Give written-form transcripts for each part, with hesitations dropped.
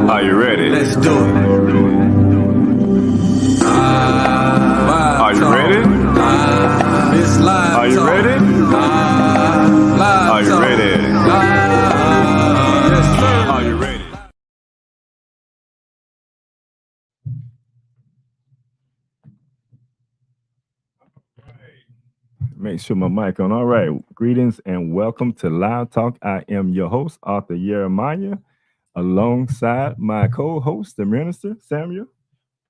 Are you ready? Let's do it. Are you ready? It's live. Are you ready? Are you ready? Yes, sir. Are you ready? Make sure my mic on. All right. Greetings and welcome to Live Talk. I am your host, Arthur Jeremiah, alongside my co-host, the minister, Samuel.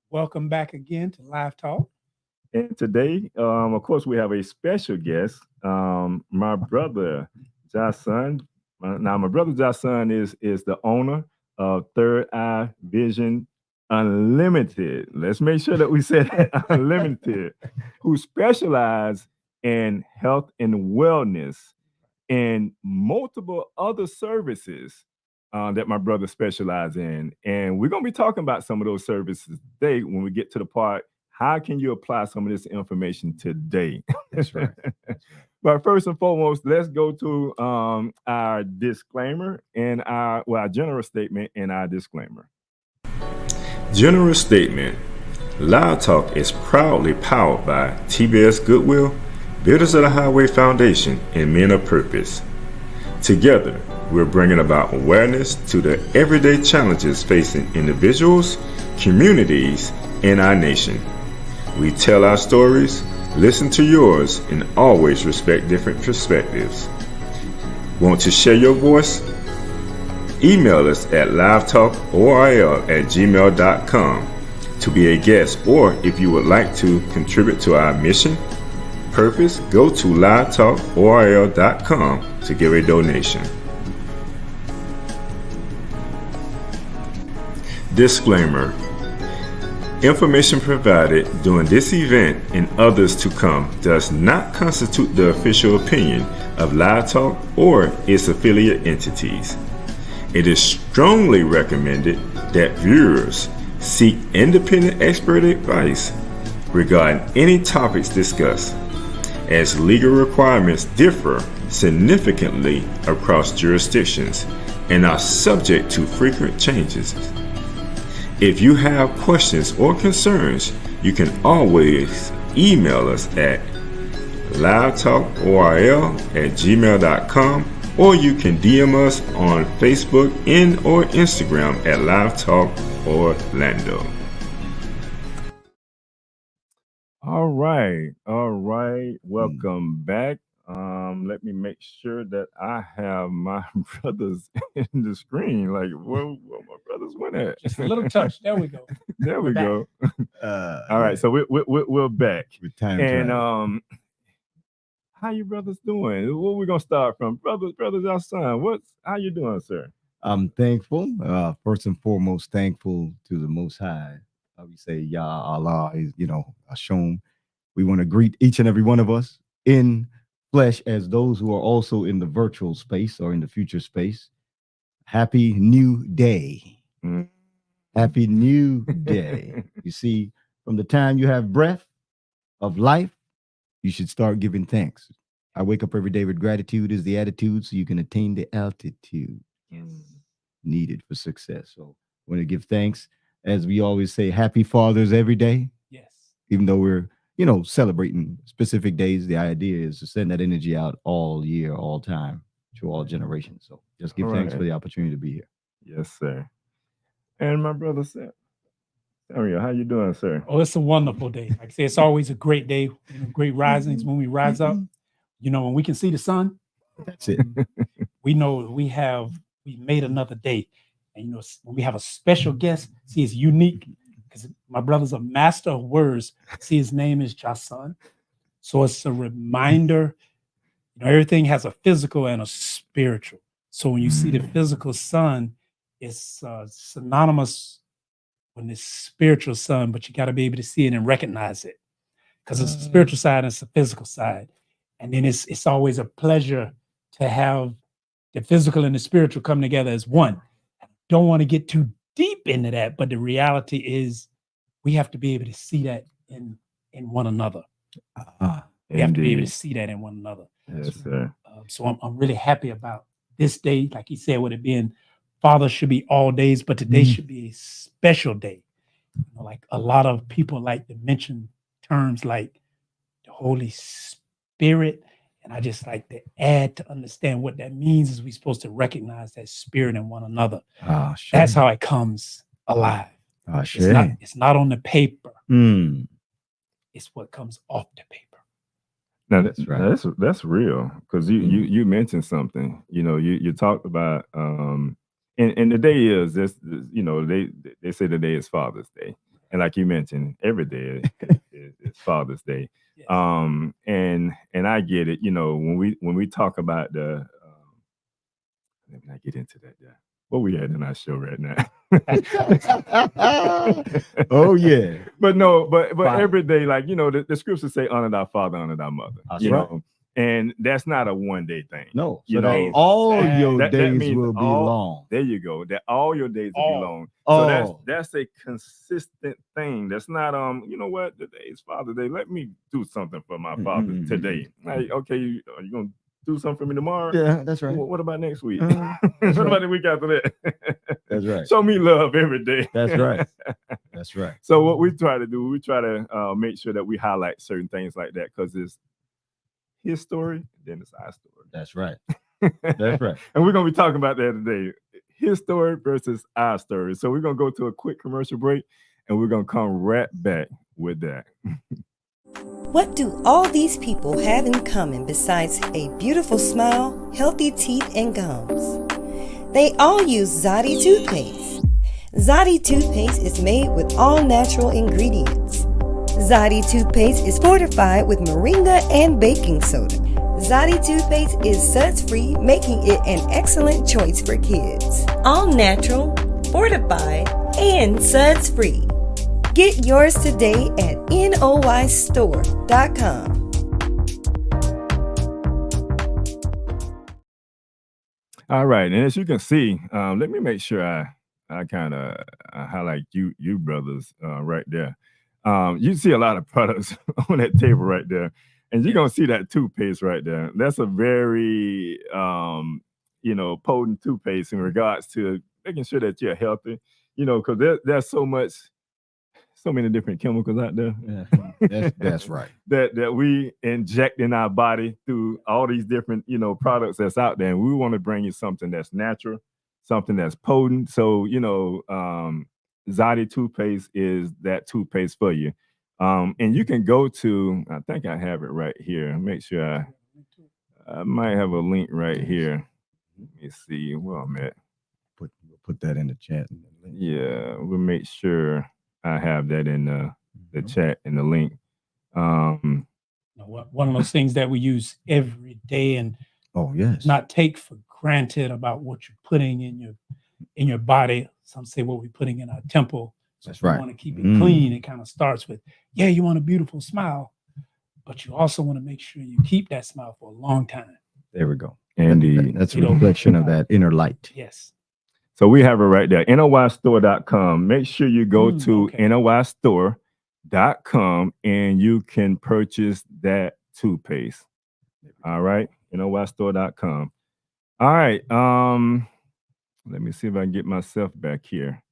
Welcome back again to Live Talk. And today, of course, we have a special guest, my brother, Jason. Now, my brother, Jason, is the owner of Third Eye Vision Unlimited. Let's make sure that we said Unlimited, who specialize in health and wellness and multiple other services that my brother specializes in. And we're going to be talking about some of those services today when we get to the part, how can you apply some of this information today? That's right. But first and foremost, let's go to our disclaimer and our general statement and our disclaimer. General statement. Live Talk is proudly powered by TBS Goodwill, Builders of the Highway Foundation, and Men of Purpose. Together, we're bringing about awareness to the everyday challenges facing individuals, communities, and our nation. We tell our stories, listen to yours, and always respect different perspectives. Want to share your voice? Email us at livetalkorl@gmail.com to be a guest, or if you would like to contribute to our mission, purpose, go to livetalkorl.com to give a donation. Disclaimer. Information provided during this event and others to come does not constitute the official opinion of Live Talk or its affiliate entities. It is strongly recommended that viewers seek independent expert advice regarding any topics discussed, as legal requirements differ significantly across jurisdictions and are subject to frequent changes. If you have questions or concerns, you can always email us at livetalkorl@gmail.com, or you can DM us on Facebook and or Instagram at Live Talk Orlando. All right. Welcome back. Let me make sure that I have my brothers in the screen. Like, where my brothers went at? Just a little touch. There we go. There we We're go. All right, so we're back. And how you brothers doing? Where we gonna start from? Brothers, our son. How you doing, sir? I'm thankful. First and foremost, thankful to the Most High. We say, Yah Allah is, Hashem. We want to greet each and every one of us in flesh as those who are also in the virtual space or in the future space. Happy New Day. Mm. Happy New Day. You see, from the time you have breath of life, you should start giving thanks. I wake up every day with gratitude is the attitude, so you can attain the altitude needed for success. So I want to give thanks. As we always say, happy fathers every day. Yes. Even though we're, celebrating specific days, the idea is to send that energy out all year, all time, to all generations. So just give thanks for the opportunity to be here. Yes, sir. And my brother said, Samuel, how you doing, sir? Oh, it's a wonderful day. Like I say, it's always a great day. Great risings when we rise up. When we can see the sun, that's it. We know we made another day. And when we have a special guest, see, it's unique because my brother's a master of words. See, his name is Jason. So it's a reminder. Everything has a physical and a spiritual. So when you see the physical sun, it's synonymous with the spiritual sun, but you got to be able to see it and recognize it, because it's the spiritual side and it's the physical side. And then it's always a pleasure to have the physical and the spiritual come together as one. I don't want to get too deep into that, but the reality is we have to be able to see that in one another. We have to be able to see that in one another. Yes, sir. So I'm really happy about this day, like he said, with it being Father should be all days, but today should be a special day. Like a lot of people like to mention terms like the Holy Spirit. And I just like to add to understand what that means is we're supposed to recognize that spirit in one another. Oh, sure. That's how it comes alive. Oh, It's sure. not on the paper. Mm. It's what comes off the paper. Now That's right. that's real, because you mentioned something. You talked about and the day is this. They say the day is Father's Day, and like you mentioned, every day is Father's Day. Yes. And I get it. When we talk about the let me not get into that. Yeah. What we had in our show right now. Oh, yeah. But no, but Fine. every day, like, the scriptures say, honor thy father, honor thy mother. That's you right. know, and that's not a one day thing. No. You So that know, all your that days means will be all- long. There you go. That all your days will be All. long. All. So that's a consistent thing. That's not you know what? Today is Father's Day. Let me do something for my father today. Like, okay, are you gonna do something for me tomorrow? Yeah, that's right. What about next week? That's What about right. the week after that? That's right. Show me love every day. That's right. That's right. So what we try to do, we try to make sure that we highlight certain things like that, because it's his story, then it's our story. That's right. That's right. And we're gonna be talking about that today. His story versus our story. So we're gonna go to a quick commercial break, and we're gonna come right back with that. What do all these people have in common besides a beautiful smile, healthy teeth, and gums? They all use Zadi toothpaste. Zadi toothpaste is made with all natural ingredients. Zadi toothpaste is fortified with moringa and baking soda. Zadi toothpaste is suds-free, making it an excellent choice for kids. All natural, fortified, and suds-free. Get yours today at noystore.com. All right, and as you can see, let me make sure I kind of highlight you brothers right there. You see a lot of products on that table right there, and you're gonna see that toothpaste right there. That's a very potent toothpaste in regards to making sure that you're healthy. Because there's so many different chemicals out there. Yeah, that's right. that we inject in our body through all these different products that's out there, and we want to bring you something that's natural, something that's potent. So Zadi toothpaste is that toothpaste for you. And you can go to, I think I have it right here. Make sure I might have a link right here. Let me see where I'm at. Put that in the chat. Yeah, we'll make sure I have that in the chat and the link. One of those things that we use every day and Oh, yes. not take for granted about what you're putting in your body. Some say what we're putting in our temple. So That's if you right. want to keep it clean, it kind of starts with, you want a beautiful smile, but you also want to make sure you keep that smile for a long time. There we go. And that's a reflection of that inner light. Yes. So we have it right there, noystore.com. Make sure you go to okay. noystore.com and you can purchase that toothpaste. All right, noystore.com. All right, let me see if I can get myself back here.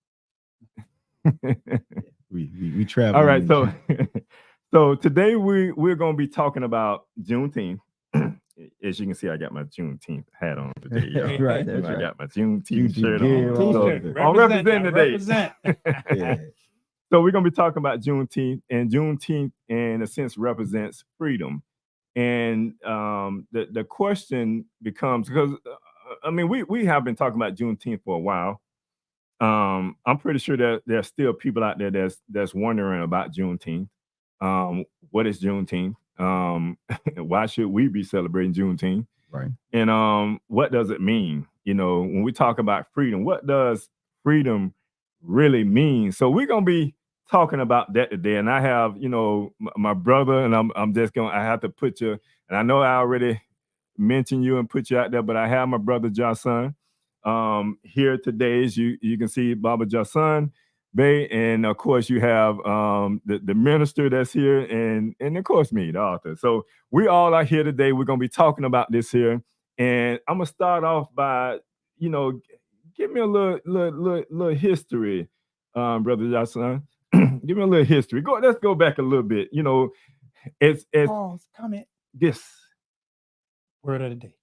We travel. All right, so today we're going to be talking about Juneteenth. As you can see, I got my Juneteenth hat on today. Y'all. Right, that's I right. got my Juneteenth shirt gear on. on. So, T-shirt. I'm representing today. Represent. Yeah. So we're going to be talking about Juneteenth, and Juneteenth, in a sense, represents freedom. And the question becomes, because we have been talking about Juneteenth for a while. I'm pretty sure that there's still people out there that's wondering about Juneteenth. What is Juneteenth? Why should we be celebrating Juneteenth? Right. And what does it mean? When we talk about freedom, what does freedom really mean? So we're gonna be talking about that today. And I have, my brother, and I have to put you, and I know I already mentioned you and put you out there, but I have my brother Jason here today. As you can see, Baba Jason Bay, and of course you have the minister that's here, and of course me, the author. So we all are here today. We're gonna be talking about this here, and I'm gonna start off by give me a little history, Brother Johnson. Give me a little history. Let's go back a little bit. You know, it's Pause, comment, this. word of the day.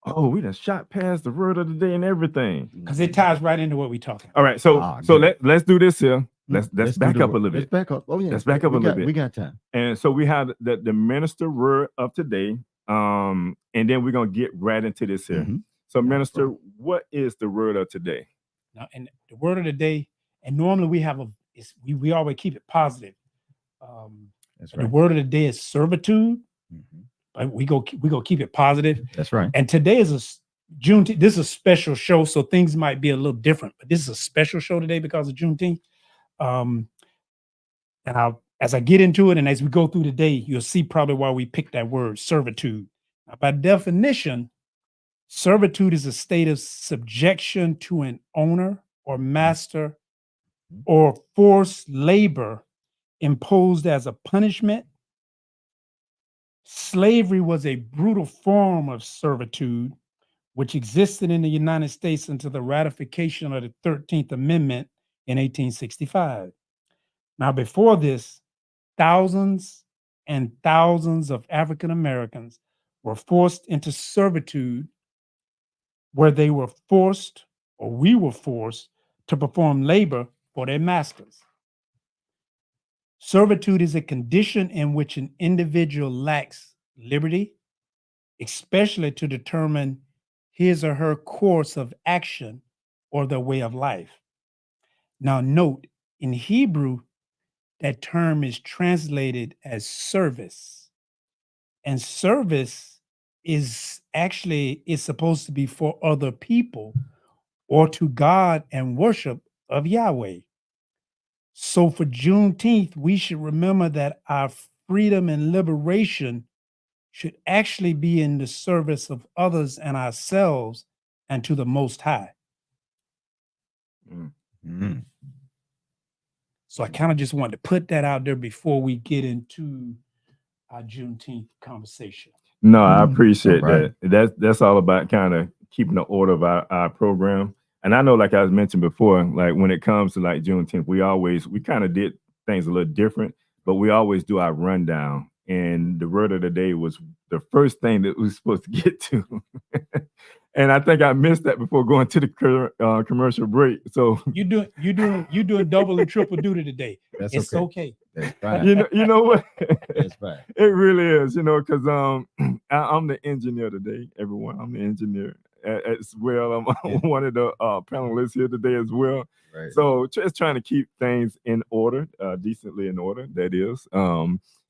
Oh, we done shot past the word of the day and everything. Because it ties right into what we're talking about. All right, so let's do this here. Let's back up a little Let's bit. back up. Oh yeah, Let's back up a little bit. We got time. And so we have the minister word of today, and then we're gonna get right into this here. So, minister, what is the word of today? Now, and the word of the day, and normally we have we always keep it positive. That's The right. word of the day is servitude. But we go keep it positive. That's right. And today is a Juneteenth. This is a special show, so things might be a little different. But this is a special show today because of Juneteenth. And as I get into it, and as we go through the day, you'll see probably why we picked that word, servitude. Now, by definition, servitude is a state of subjection to an owner or master or forced labor imposed as a punishment. Slavery was a brutal form of servitude, which existed in the United States until the ratification of the 13th Amendment in 1865. Now, before this, thousands and thousands of African Americans were forced into servitude, where they were forced, or we were forced, to perform labor for their masters. Servitude is a condition in which an individual lacks liberty, especially to determine his or her course of action or their way of life. Now, note, in Hebrew, that term is translated as service. And service is supposed to be for other people or to God and worship of Yahweh. So for Juneteenth, we should remember that our freedom and liberation should actually be in the service of others and ourselves and to the Most High. So I kind of just wanted to put that out there before we get into our Juneteenth conversation. No, I appreciate that. That's all about kind of keeping the order of our program. And I know, like I mentioned before, like when it comes to like Juneteenth, we kind of did things a little different, but we always do our rundown. And the word of the day was the first thing that we were supposed to get to. And I think I missed that before going to the commercial break. So you doing double and triple duty today. It's okay. That's fine. You know what? That's fine. It really is, because I'm the engineer today, everyone. I'm the engineer as well. I'm one of the panelists here today as well. Right. So just trying to keep things in order, decently in order, that is.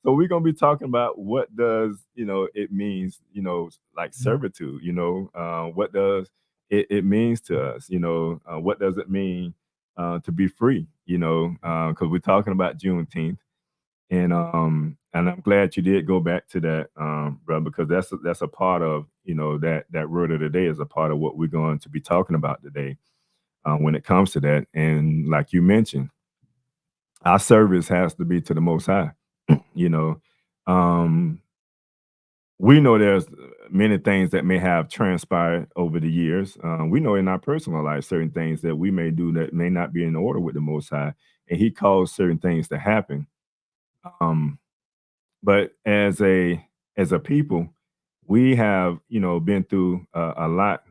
So we're gonna be talking about what does it means, like servitude, what does it means to us, what does it mean to be free, because we're talking about Juneteenth. And I'm glad you did go back to that, brother, because that's a part of, that word of the day is a part of what we're going to be talking about today when it comes to that. And like you mentioned, our service has to be to the Most High. We know there's many things that may have transpired over the years. We know in our personal life certain things that we may do that may not be in order with the Most High, and He caused certain things to happen. But as a people, we have been through a lot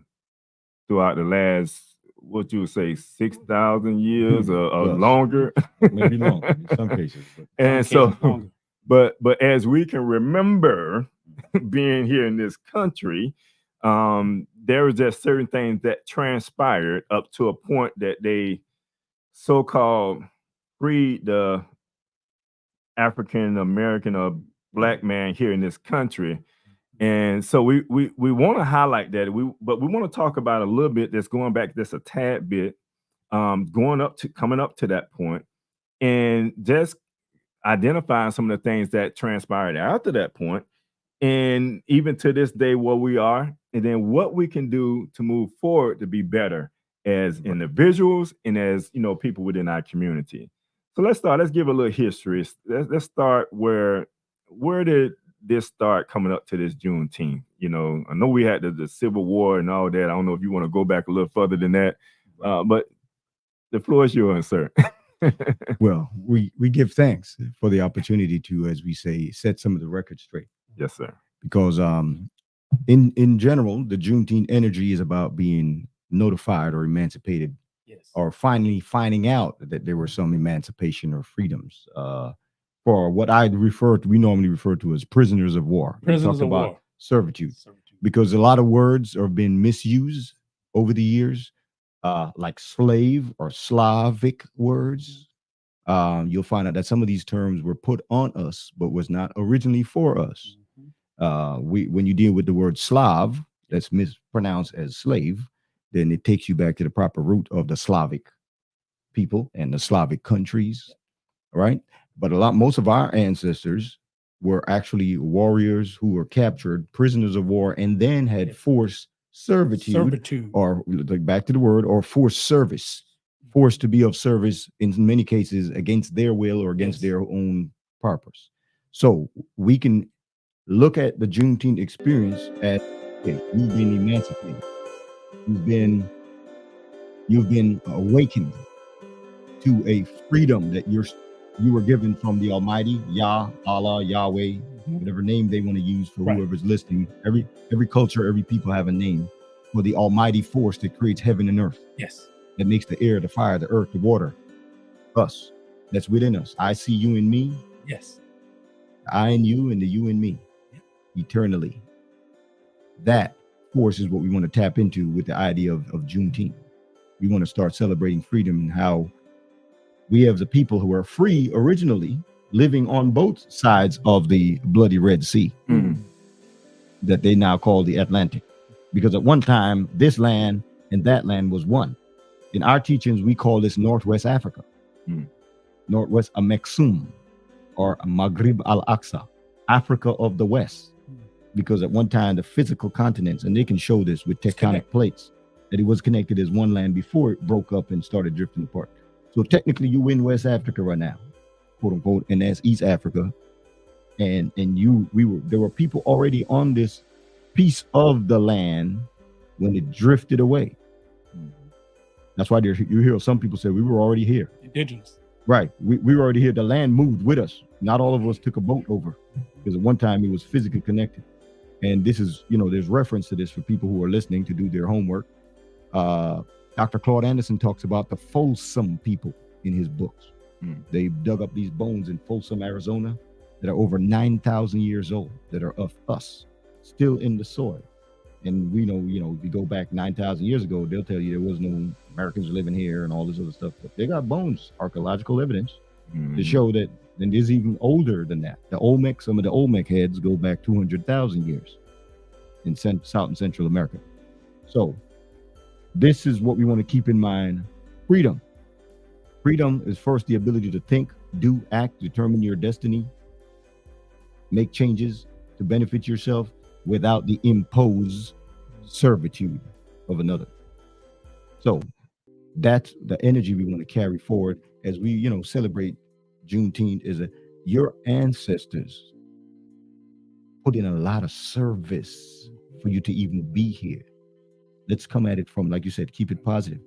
throughout the last, what you would say, 6,000 years or longer, maybe longer in some cases. And so, but as we can remember, being here in this country, there was just certain things that transpired up to a point that they so-called freed the African American or Black man here in this country. And so we want to highlight that, but we want to talk about a little bit that's going back just a tad bit, coming up to that point, and just identifying some of the things that transpired after that point, and even to this day where we are, and then what we can do to move forward to be better as individuals and as people within our community. So let's start. Let's give a little history. Let's start where did this start coming up to this Juneteenth? You know, I know we had the Civil War and all that. I don't know if you want to go back a little further than that, but the floor is yours, sir. Well, we give thanks for the opportunity to, as we say, set some of the records straight. Yes, sir. Because in general, the Juneteenth energy is about being notified or emancipated, Yes. or finally finding out that there were some emancipation or freedoms for what we normally refer to as prisoners of war. Prisoners of war. Servitude, because a lot of words are being misused over the years, like slave or Slavic words. You'll find out that some of these terms were put on us, but was not originally for us. When you deal with the word Slav, that's mispronounced as slave, then it takes you back to the proper root of the Slavic people and the Slavic countries, right? But most of our ancestors were actually warriors who were captured, prisoners of war, and then had forced servitude, or back to the word, or forced service, forced to be of service in many cases against their will or against their own purpose. So we can look at the Juneteenth experience as, okay, you've been emancipated. You've been awakened to a freedom that you were given from the Almighty, Yah, Allah, Yahweh, whatever name they want to use for whoever's listening. Every culture, every people have a name for the almighty force that creates heaven and earth. Yes. That makes the air, the fire, the earth, the water, us. That's within us. I see you and me. Yes. I and you and the you and me, eternally. That force is what we want to tap into with the idea of Juneteenth. We want to start celebrating freedom and how we as a people who are free originally, living on both sides of the bloody Red Sea, that they now call the Atlantic. Because at one time, this land and that land was one. In our teachings, we call this Northwest Africa, Northwest Ameksum, or Maghrib al-Aqsa, Africa of the West. Because at one time, the physical continents, and they can show this with tectonic plates, that it was connected as one land before it broke up and started drifting apart. So technically, you in West Africa right now, quote unquote, and that's East Africa. And there were people already on this piece of the land when it drifted away. That's why you hear some people say we were already here. Indigenous. Right. We were already here. The land moved with us. Not all of us took a boat over, because at one time it was physically connected. And this is, there's reference to this for people who are listening to do their homework. Dr. Claude Anderson talks about the Folsom people in his books. They dug up these bones in Folsom, Arizona, that are over 9,000 years old, that are of us, still in the soil. And we know, if you go back 9,000 years ago, they'll tell you there was no Americans living here and all this other stuff. But they got bones, archaeological evidence to show that, and is even older than that. Some of the Olmec heads go back 200,000 years in South and Central America. So this is what we want to keep in mind. Freedom. Freedom is first the ability to think, do, act, determine your destiny, make changes to benefit yourself without the imposed servitude of another. So that's the energy we want to carry forward as we, celebrate Juneteenth. Is your ancestors put in a lot of service for you to even be here. Let's come at it from, like you said, keep it positive.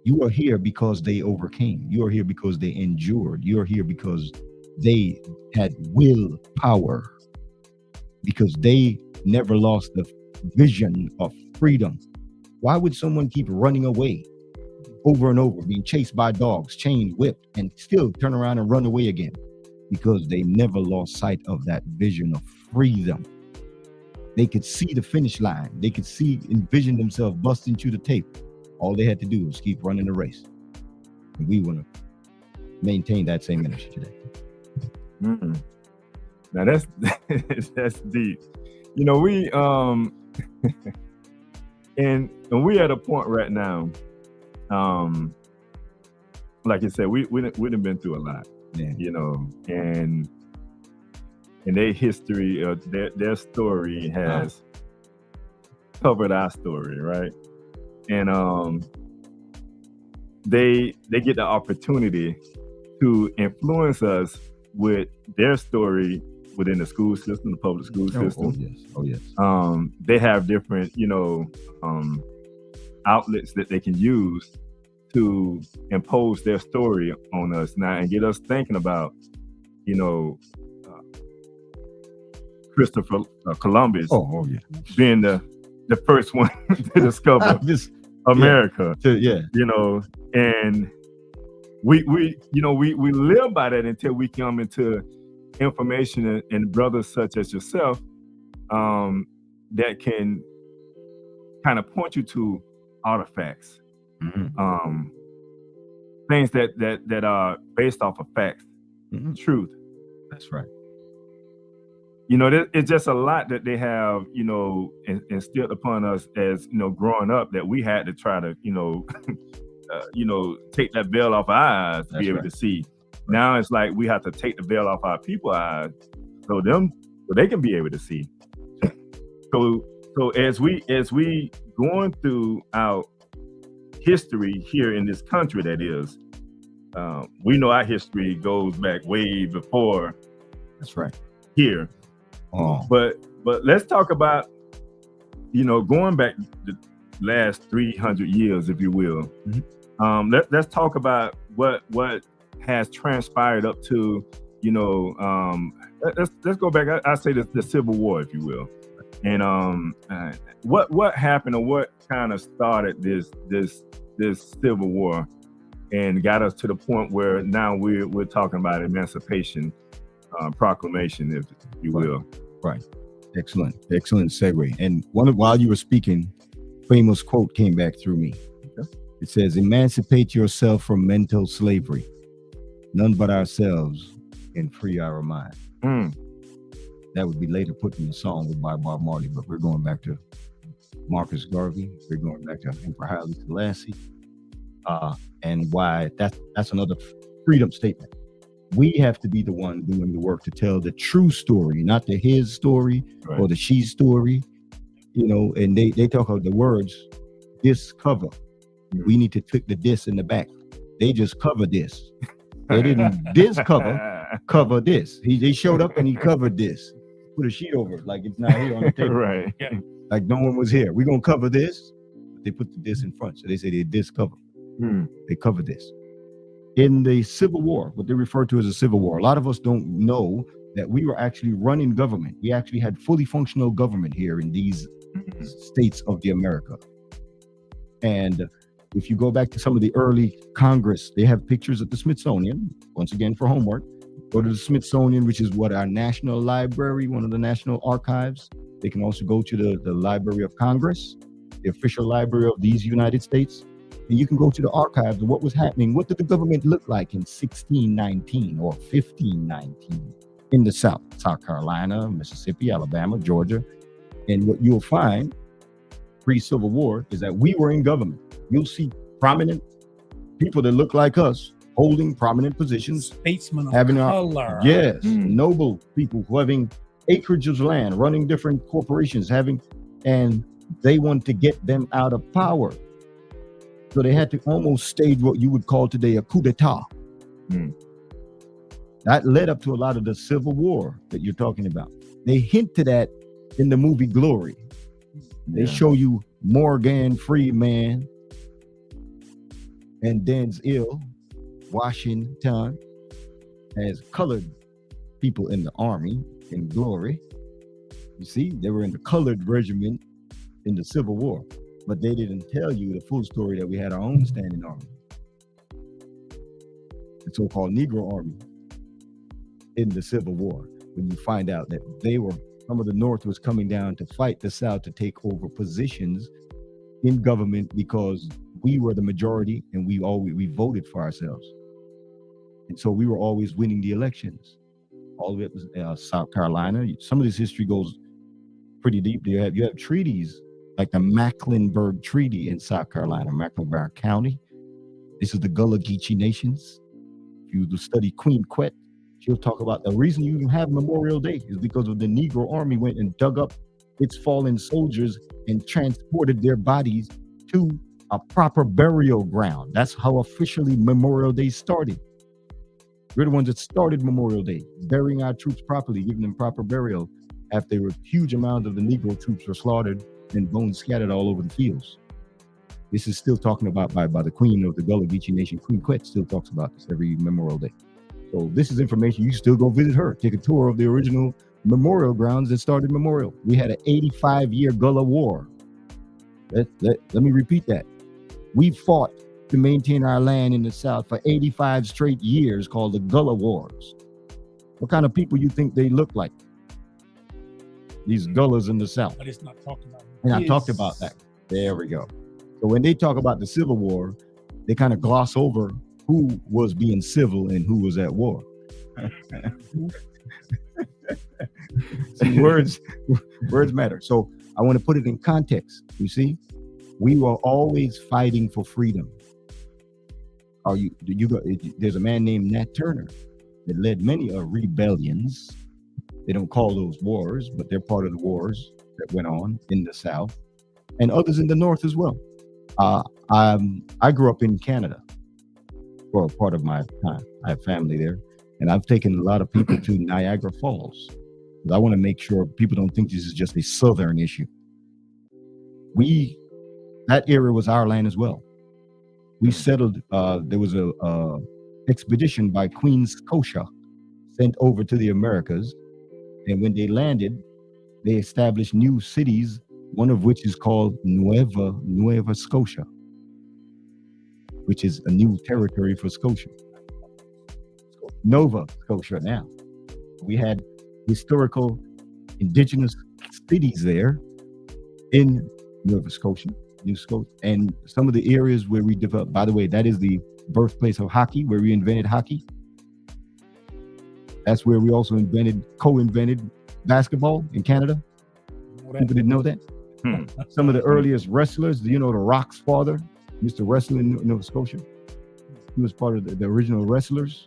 You are here because they overcame. You are here because they endured. You are here because they had willpower, because they never lost the vision of freedom. Why would someone keep running away over and over, being chased by dogs, chained, whipped, and still turn around and run away again? Because they never lost sight of that vision of freedom. They could see the finish line. They could envision themselves busting through the tape. All they had to do was keep running the race. And we want to maintain that same energy today. Now that's deep. We and we at a point right now. Like you said, we've been through a lot. And their history, their story has covered our story, right? And they get the opportunity to influence us with their story within the school system, the public school system. Oh yes. They have different, outlets that they can use to impose their story on us now and get us thinking about, Christopher Columbus Oh yeah. being the first one to discover America. And we live by that until we come into information and brothers such as yourself that can kind of point you to artifacts, things that are based off of facts, truth. That's right. It's just a lot that they have, instilled upon us as, growing up, that we had to try to, take that veil off our eyes to be able to see. Now it's like we have to take the veil off our people's eyes so they can be able to see. So as we going through our history here in this country, that is, we know our history goes back way before. That's right. Here. But let's talk about, going back the last 300 years, if you will. Let's talk about what has transpired up to, let's go back. I say the Civil War, if you will, and what happened, or what kind of started this Civil War and got us to the point where now we're talking about Emancipation Proclamation, if you will. Right. Excellent segue. And while you were speaking, famous quote came back through me. Okay. It says, "Emancipate yourself from mental slavery. None but ourselves can free our mind." That would be later put in the song by Bob Marley, but we're going back to Marcus Garvey. We're going back to Emperor Haile Selassie, and why that's another freedom statement. We have to be the one doing the work to tell the true story, not the his story or the she story, and they talk about the words, discover. We need to click the dis in the back. They just cover this. They didn't cover this. They showed up and he covered this. Put a sheet over it like it's not here on the table. Right. Yeah. Like no one was here. We're going to cover this. They put the dis in front. So they say they discover. They cover this. In the Civil War, what they refer to as a Civil War, a lot of us don't know that we were actually running government. We actually had fully functional government here in these states of the America. And if you go back to some of the early Congress, they have pictures at the Smithsonian, once again for homework. Go to the Smithsonian, which is what our national library, one of the national archives. They can also go to the Library of Congress, the official library of these United States. And you can go to the archives of what was happening. What did the government look like in 1619 or 1519 in the South? South Carolina, Mississippi, Alabama, Georgia. And what you'll find pre-Civil War is that we were in government. You'll see prominent people that look like us holding prominent positions. Statesmen of having color. Noble people who having acreage of land, running different corporations, and they want to get them out of power. So they had to almost stage what you would call today a coup d'etat. That led up to a lot of the Civil War that you're talking about. They hinted at in the movie Glory. They show you Morgan Freeman and Denzel Washington as colored people in the army in Glory. You see, they were in the colored regiment in the Civil War. But they didn't tell you the full story that we had our own standing army, the so-called Negro Army in the Civil War. When you find out that some of the North was coming down to fight the South to take over positions in government because we were the majority and we voted for ourselves. And so we were always winning the elections. All of it was South Carolina. Some of this history goes pretty deep. You have treaties like the Mecklenburg Treaty in South Carolina, Mecklenburg County. This is the Gullah Geechee Nations. If you study Queen Quet, she'll talk about the reason you have Memorial Day is because of the Negro Army went and dug up its fallen soldiers and transported their bodies to a proper burial ground. That's how officially Memorial Day started. We're the ones that started Memorial Day, burying our troops properly, giving them proper burial after a huge amount of the Negro troops were slaughtered and bones scattered all over the fields. This is still talking about by the Queen of the Gullah Geechee Nation, Queen Quet, still talks about this every Memorial Day. So this is information. You can still go visit her, take a tour of the original memorial grounds that started Memorial. We had an 85-year Gullah War. Let me repeat that. We fought to maintain our land in the South for 85 straight years, called the Gullah Wars. What kind of people you think they look like? These Gullahs in the South. But it's not talking about. And I talked about that. There we go. So when they talk about the Civil War, they kind of gloss over who was being civil and who was at war. See, words matter. So I want to put it in context. You see, we were always fighting for freedom. There's a man named Nat Turner that led many rebellions. They don't call those wars, but they're part of the wars that went on in the South and others in the North as well. I grew up in Canada for a part of my time. I have family there, and I've taken a lot of people to Niagara Falls. I want to make sure people don't think this is just a Southern issue. That area was our land as well. We settled, there was a expedition by Queen Scotia sent over to the Americas. And when they landed, they established new cities, one of which is called Nueva Scotia, which is a new territory for Scotia. Nova Scotia now. We had historical indigenous cities there in Nova Scotia, New Scotia, and some of the areas where we developed. By the way, that is the birthplace of hockey, where we invented hockey. That's where we also co-invented basketball in Canada. People didn't know that. Some of the earliest wrestlers, do you know the Rock's father used to wrestle in Nova Scotia? He was part of the original wrestlers.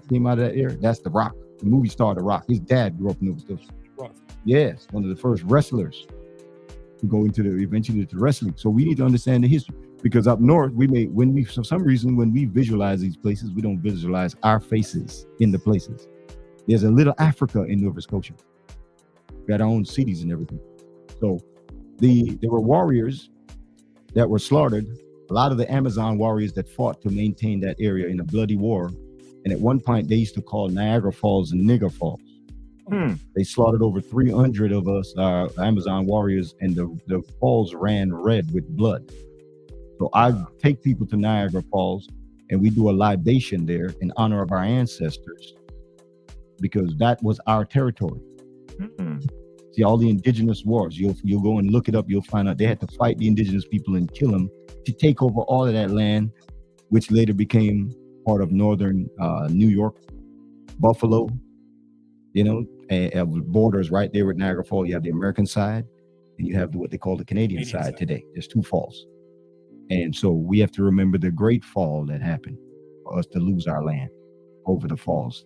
Came out of that area. That's the Rock, the movie star, The Rock. His dad grew up in Nova Scotia. Yes, one of the first wrestlers to go eventually into wrestling. So we need to understand the history, because up north, for some reason, when we visualize these places, we don't visualize our faces in the places. There's a little Africa in Nova Scotia. We got our own cities and everything. So there were warriors that were slaughtered. A lot of the Amazon warriors that fought to maintain that area in a bloody war. And at one point, they used to call Niagara Falls Nigger Falls. They slaughtered over 300 of us, Amazon warriors, and the falls ran red with blood. So I take people to Niagara Falls, and we do a libation there in honor of our ancestors, because that was our territory. See, all the indigenous wars, you'll go and look it up, you'll find out they had to fight the indigenous people and kill them to take over all of that land, which later became part of northern New York, Buffalo, borders right there with Niagara Falls. You have the American side, and you have what they call the Canadian side today. There's two falls. And so we have to remember the great fall that happened for us to lose our land over the falls.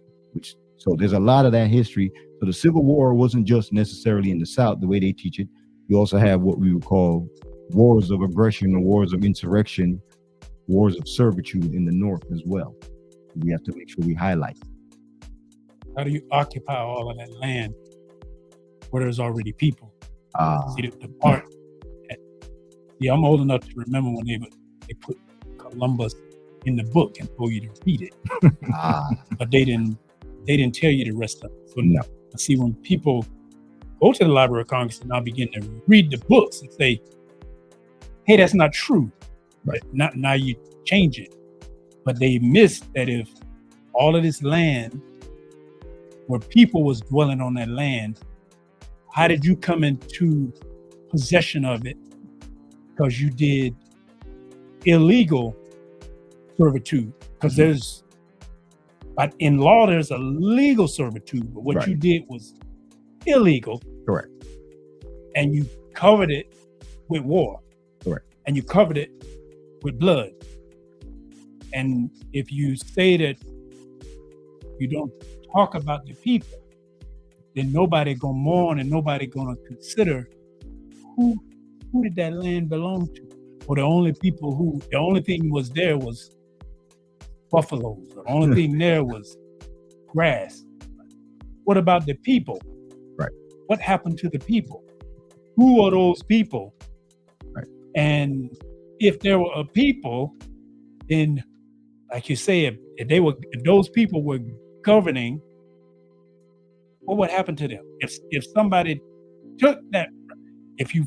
So there's a lot of that history. So the Civil War wasn't just necessarily in the South, the way they teach it. You also have what we would call wars of aggression or wars of insurrection, wars of servitude in the North as well. We have to make sure we highlight. How do you occupy all of that land where there's already people? See the part. I'm old enough to remember when they put Columbus in the book and told you to read it, but they didn't tell you the rest of it. So no. See, when people go to the Library of Congress and now begin to read the books and say, "Hey, that's not true," right? Now you change it, but they miss that if all of this land, where people was dwelling on that land, how did you come into possession of it? Because you did illegal servitude. Because but in law, there's a legal servitude, but what you did was illegal. Correct. And you covered it with war. Correct. And you covered it with blood. And if you say that you don't talk about the people, then nobody gonna mourn and nobody gonna consider who did that land belong to. Or the only thing was there was buffaloes. The only thing there was grass. What about the people? Right. What happened to the people? Who are those people? Right. And if there were a people, then, like you say, if those people were governing, what would happen to them? If somebody took that, if you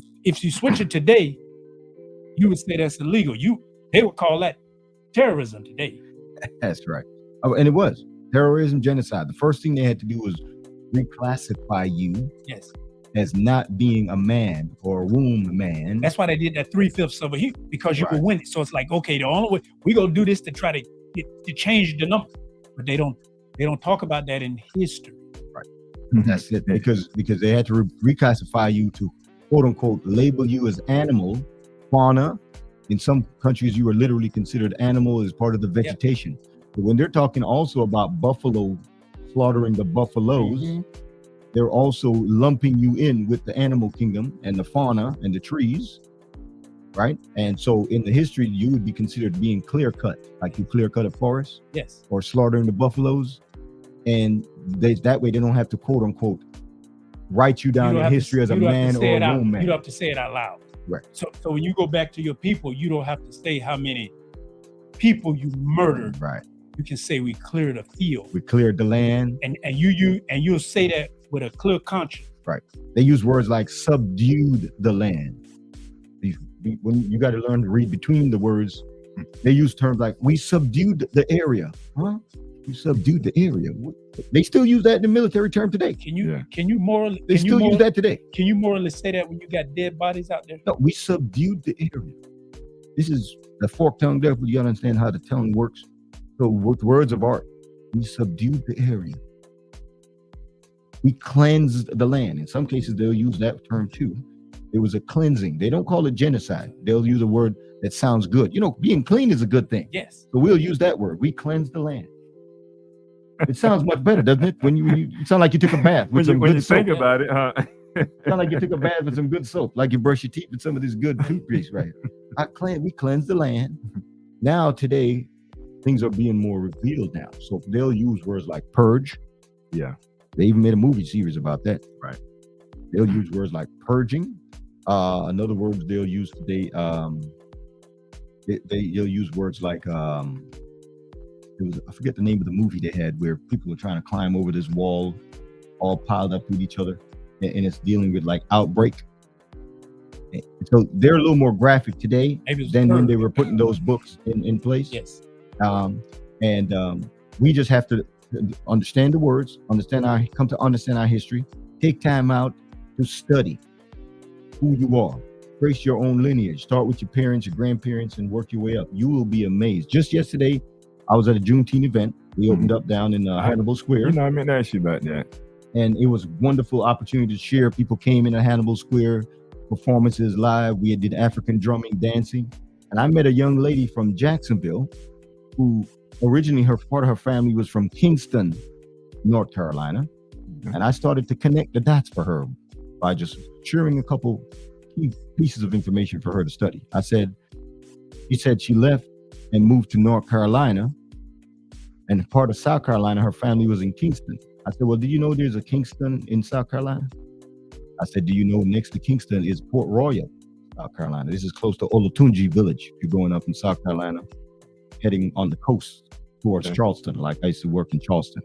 switch it today, you would say that's illegal. They would call that terrorism today. That's right. Oh, and it was terrorism, genocide. The first thing they had to do was reclassify you Yes. as not being a man or a womb man. That's why they did that 3/5 of a human, because you Right. were winning. So it's like, okay, the only way we gonna do this to try to change the number, but they don't talk about that in history. That's it. Because they had to reclassify you to quote unquote label you as animal, fauna. In some countries, you were literally considered animal as part of the vegetation. But when they're talking also about buffalo, slaughtering the buffaloes, they're also lumping you in with the animal kingdom and the fauna and the trees, right? And so in the history, you would be considered being clear cut, like you clear cut a forest, Yes. or slaughtering the buffaloes. And that way they don't have to quote unquote write you down in history as a man or a woman. You don't have to say it out loud. Right. So when you go back to your people, you don't have to say how many people you murdered. Right. You can say we cleared a field. We cleared the land. And you'll say that with a clear conscience. Right. They use words like subdued the land. When you got to learn to read between the words, they use terms like we subdued the area. Huh? We subdued the area. They still use that in the military term today. Can you morally? They still use that today. Can you morally say that when you got dead bodies out there? No, we subdued the area. This is the forked tongue devil. You understand how the tongue works. So with words of art, we subdued the area. We cleansed the land. In some cases, they'll use that term too. It was a cleansing. They don't call it genocide. They'll use a word that sounds good. You know, being clean is a good thing. Yes. So we'll use that word. We cleansed the land. It sounds much better, doesn't it? When you sound like you took a bath with some when good you soap. think about it, huh? Sound like you took a bath with some good soap, like you brush your teeth with some of this good toothpaste right here. We cleansed the land. Now today, things are being more revealed now. So they'll use words like purge. Yeah. They even made a movie series about that. Right. They'll use words like purging. Another word they'll use today, they'll use words like I forget the name of the movie they had where people were trying to climb over this wall, all piled up with each other, and it's dealing with like outbreak. So they're a little more graphic today than when they were putting those books in place. Yes. We just have to understand the words, come to understand our history, take time out to study who you are, trace your own lineage, start with your parents, your grandparents, and work your way up. You will be amazed. Just yesterday, I was at a Juneteenth event. We opened up down in Hannibal Square. You know, I meant to ask you about that. And it was a wonderful opportunity to share. People came in at Hannibal Square, performances live. We did African drumming, dancing. And I met a young lady from Jacksonville who originally part of her family was from Kingston, North Carolina. And I started to connect the dots for her by just sharing a couple key pieces of information for her to study. She said she left and moved to North Carolina, and part of South Carolina, her family was in Kingston. I said, well, do you know there's a Kingston in South Carolina? I said, do you know next to Kingston is Port Royal, South Carolina? This is close to Olatunji Village. If you're going up in South Carolina, heading on the coast towards Charleston, like I used to work in Charleston.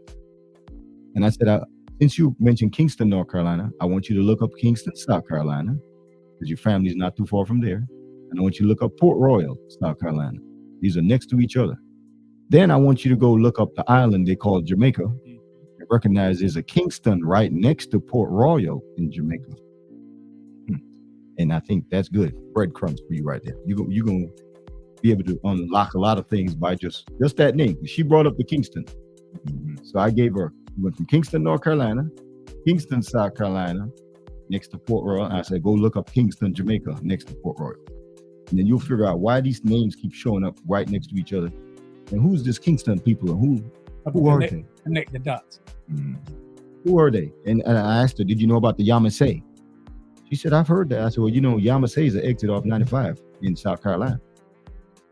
And I said, since you mentioned Kingston, North Carolina, I want you to look up Kingston, South Carolina, because your family is not too far from there. And I want you to look up Port Royal, South Carolina. These are next to each other. Then I want you to go look up the island they call Jamaica and recognize there's a Kingston right next to Port Royal in Jamaica. And I think that's good. Breadcrumbs for you right there. You're going to be able to unlock a lot of things by just that name. She brought up the Kingston. So I gave her, we went from Kingston, North Carolina, Kingston, South Carolina, next to Port Royal. And I said, go look up Kingston, Jamaica, next to Port Royal. And then you'll figure out why these names keep showing up right next to each other. And who's this Kingston people? And who are they? Connect the dots. Who are they? And I asked her, did you know about the Yamasee? She said, I've heard that. I said, well, you know, Yamasee is an exit off 95 in South Carolina.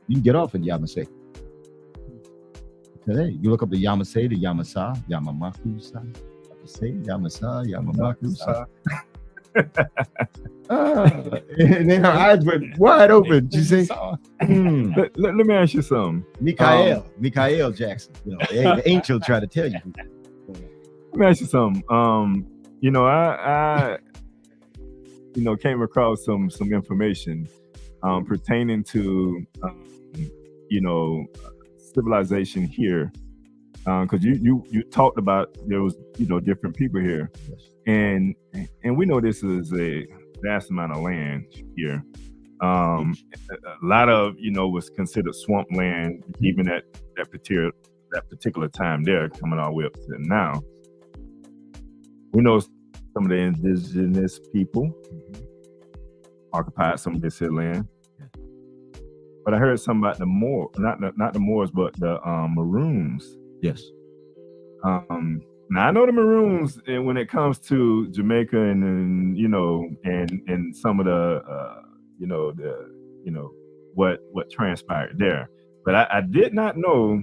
You can get off in Yamasee. today. You look up the Yamasei, the Yamasa, Yamamaku-sa. Say Yamasa, Yamamaku-sa. And then her eyes went wide open. She said, Let me ask you something. Mikael Jackson. You know, the angel tried to tell you. Let me ask you something. You know, I came across some information pertaining to civilization here, because you talked about there was different people here, Yes. and we know this is a vast amount of land here. A lot of was considered swamp land even at that particular time there, coming all the way up to now. We know some of the indigenous people occupied some of this here land. But I heard something about the Moors, not the Moors, but the Maroons. Yes. Now I know the Maroons, and when it comes to Jamaica and some of the what transpired there. But I did not know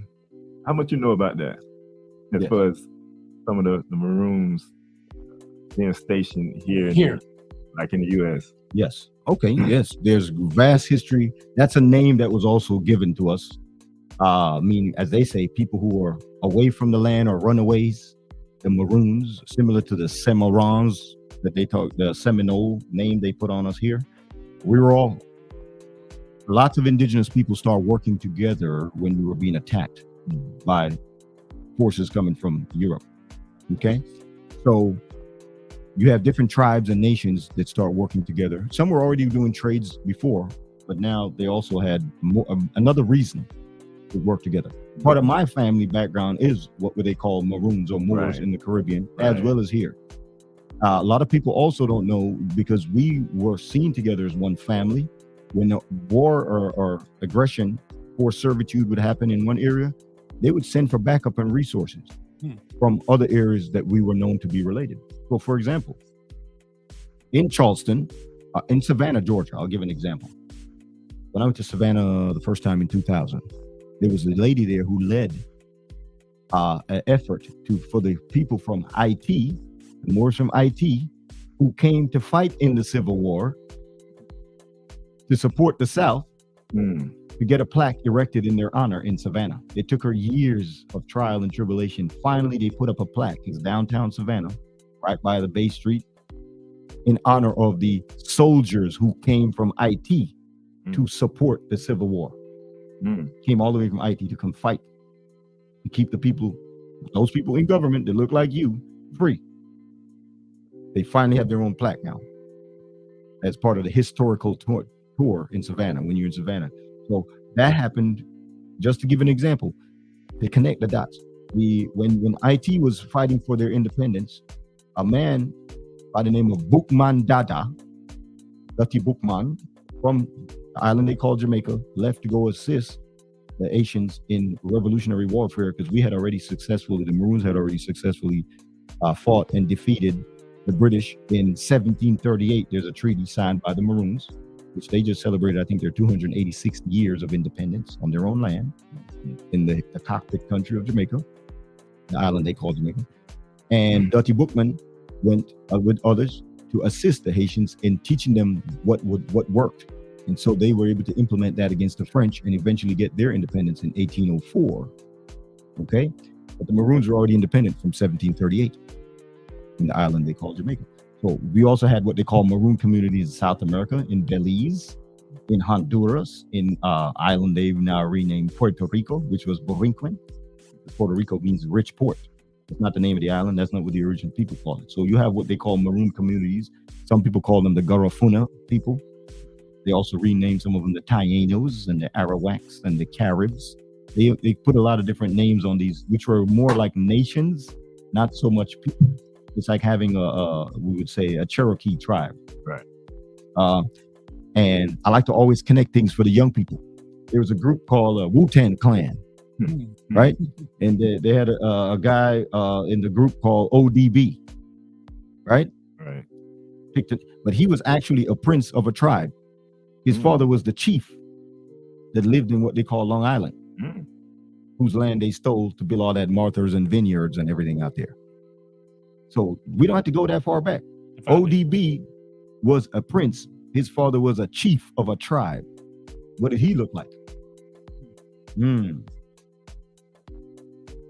how much you know about that, as far as some of the Maroons being stationed here. Like in the U.S. Yes. Okay. Yes. There's vast history. That's a name that was also given to us. Meaning, as they say, people who are away from the land or runaways, the Maroons, similar to the Semirons that they talk, the Seminole name they put on us here. We were all, lots of indigenous people start working together when we were being attacked by forces coming from Europe. Okay. So you have different tribes and nations that start working together. Some were already doing trades before, but now they also had another reason to work together. Part of my family background is what they call Maroons or Moors in the Caribbean, as well as here. A lot of people also don't know, because we were seen together as one family. When a war or aggression or servitude would happen in one area, they would send for backup and resources from other areas that we were known to be related. So, for example, in Charleston, in Savannah, Georgia, I'll give an example. When I went to Savannah the first time in 2000, there was a lady there who led an effort for the people from IT, the Moors from IT, who came to fight in the Civil War to support the South, to get a plaque erected in their honor in Savannah. It took her years of trial and tribulation. Finally, they put up a plaque. It's downtown Savannah, right by the Bay Street, in honor of the soldiers who came from IT to support the Civil War. Came all the way from IT to come fight, to keep the people, those people in government that look like you, free. They finally have their own plaque now as part of the historical tour in Savannah, when you're in Savannah. So that happened, just to give an example, to connect the dots. When IT was fighting for their independence, a man by the name of Boukman Dada, Dutty Boukman, from the island they call Jamaica, left to go assist the Haitians in revolutionary warfare, because the Maroons had already successfully fought and defeated the British in 1738. There's a treaty signed by the Maroons, which they just celebrated, I think, their 286 years of independence on their own land in the cockpit country of Jamaica, the island they call Jamaica. And Dutty Boukman went with others to assist the Haitians in teaching them what worked. And so they were able to implement that against the French and eventually get their independence in 1804. Okay? But the Maroons were already independent from 1738 in the island they call Jamaica. So we also had what they call Maroon communities in South America, in Belize, in Honduras, in island they've now renamed Puerto Rico, which was Borinquen. Puerto Rico means rich port. It's not the name of the island. That's not what the original people called it. So you have what they call Maroon communities. Some people call them the Garifuna people. They also renamed some of them the Tainos and the Arawaks and the Caribs. They put a lot of different names on these, which were more like nations, not so much people. It's like having we would say a Cherokee tribe. Right. And I like to always connect things for the young people. There was a group called Wu-Tang Clan, right? And they had a guy in the group called ODB, right? Right. But he was actually a prince of a tribe. His father was the chief that lived in what they call Long Island. whose land they stole to build all that Martha's and vineyards and everything out there. So we don't have to go that far back. ODB was a prince. His father was a chief of a tribe. What did he look like?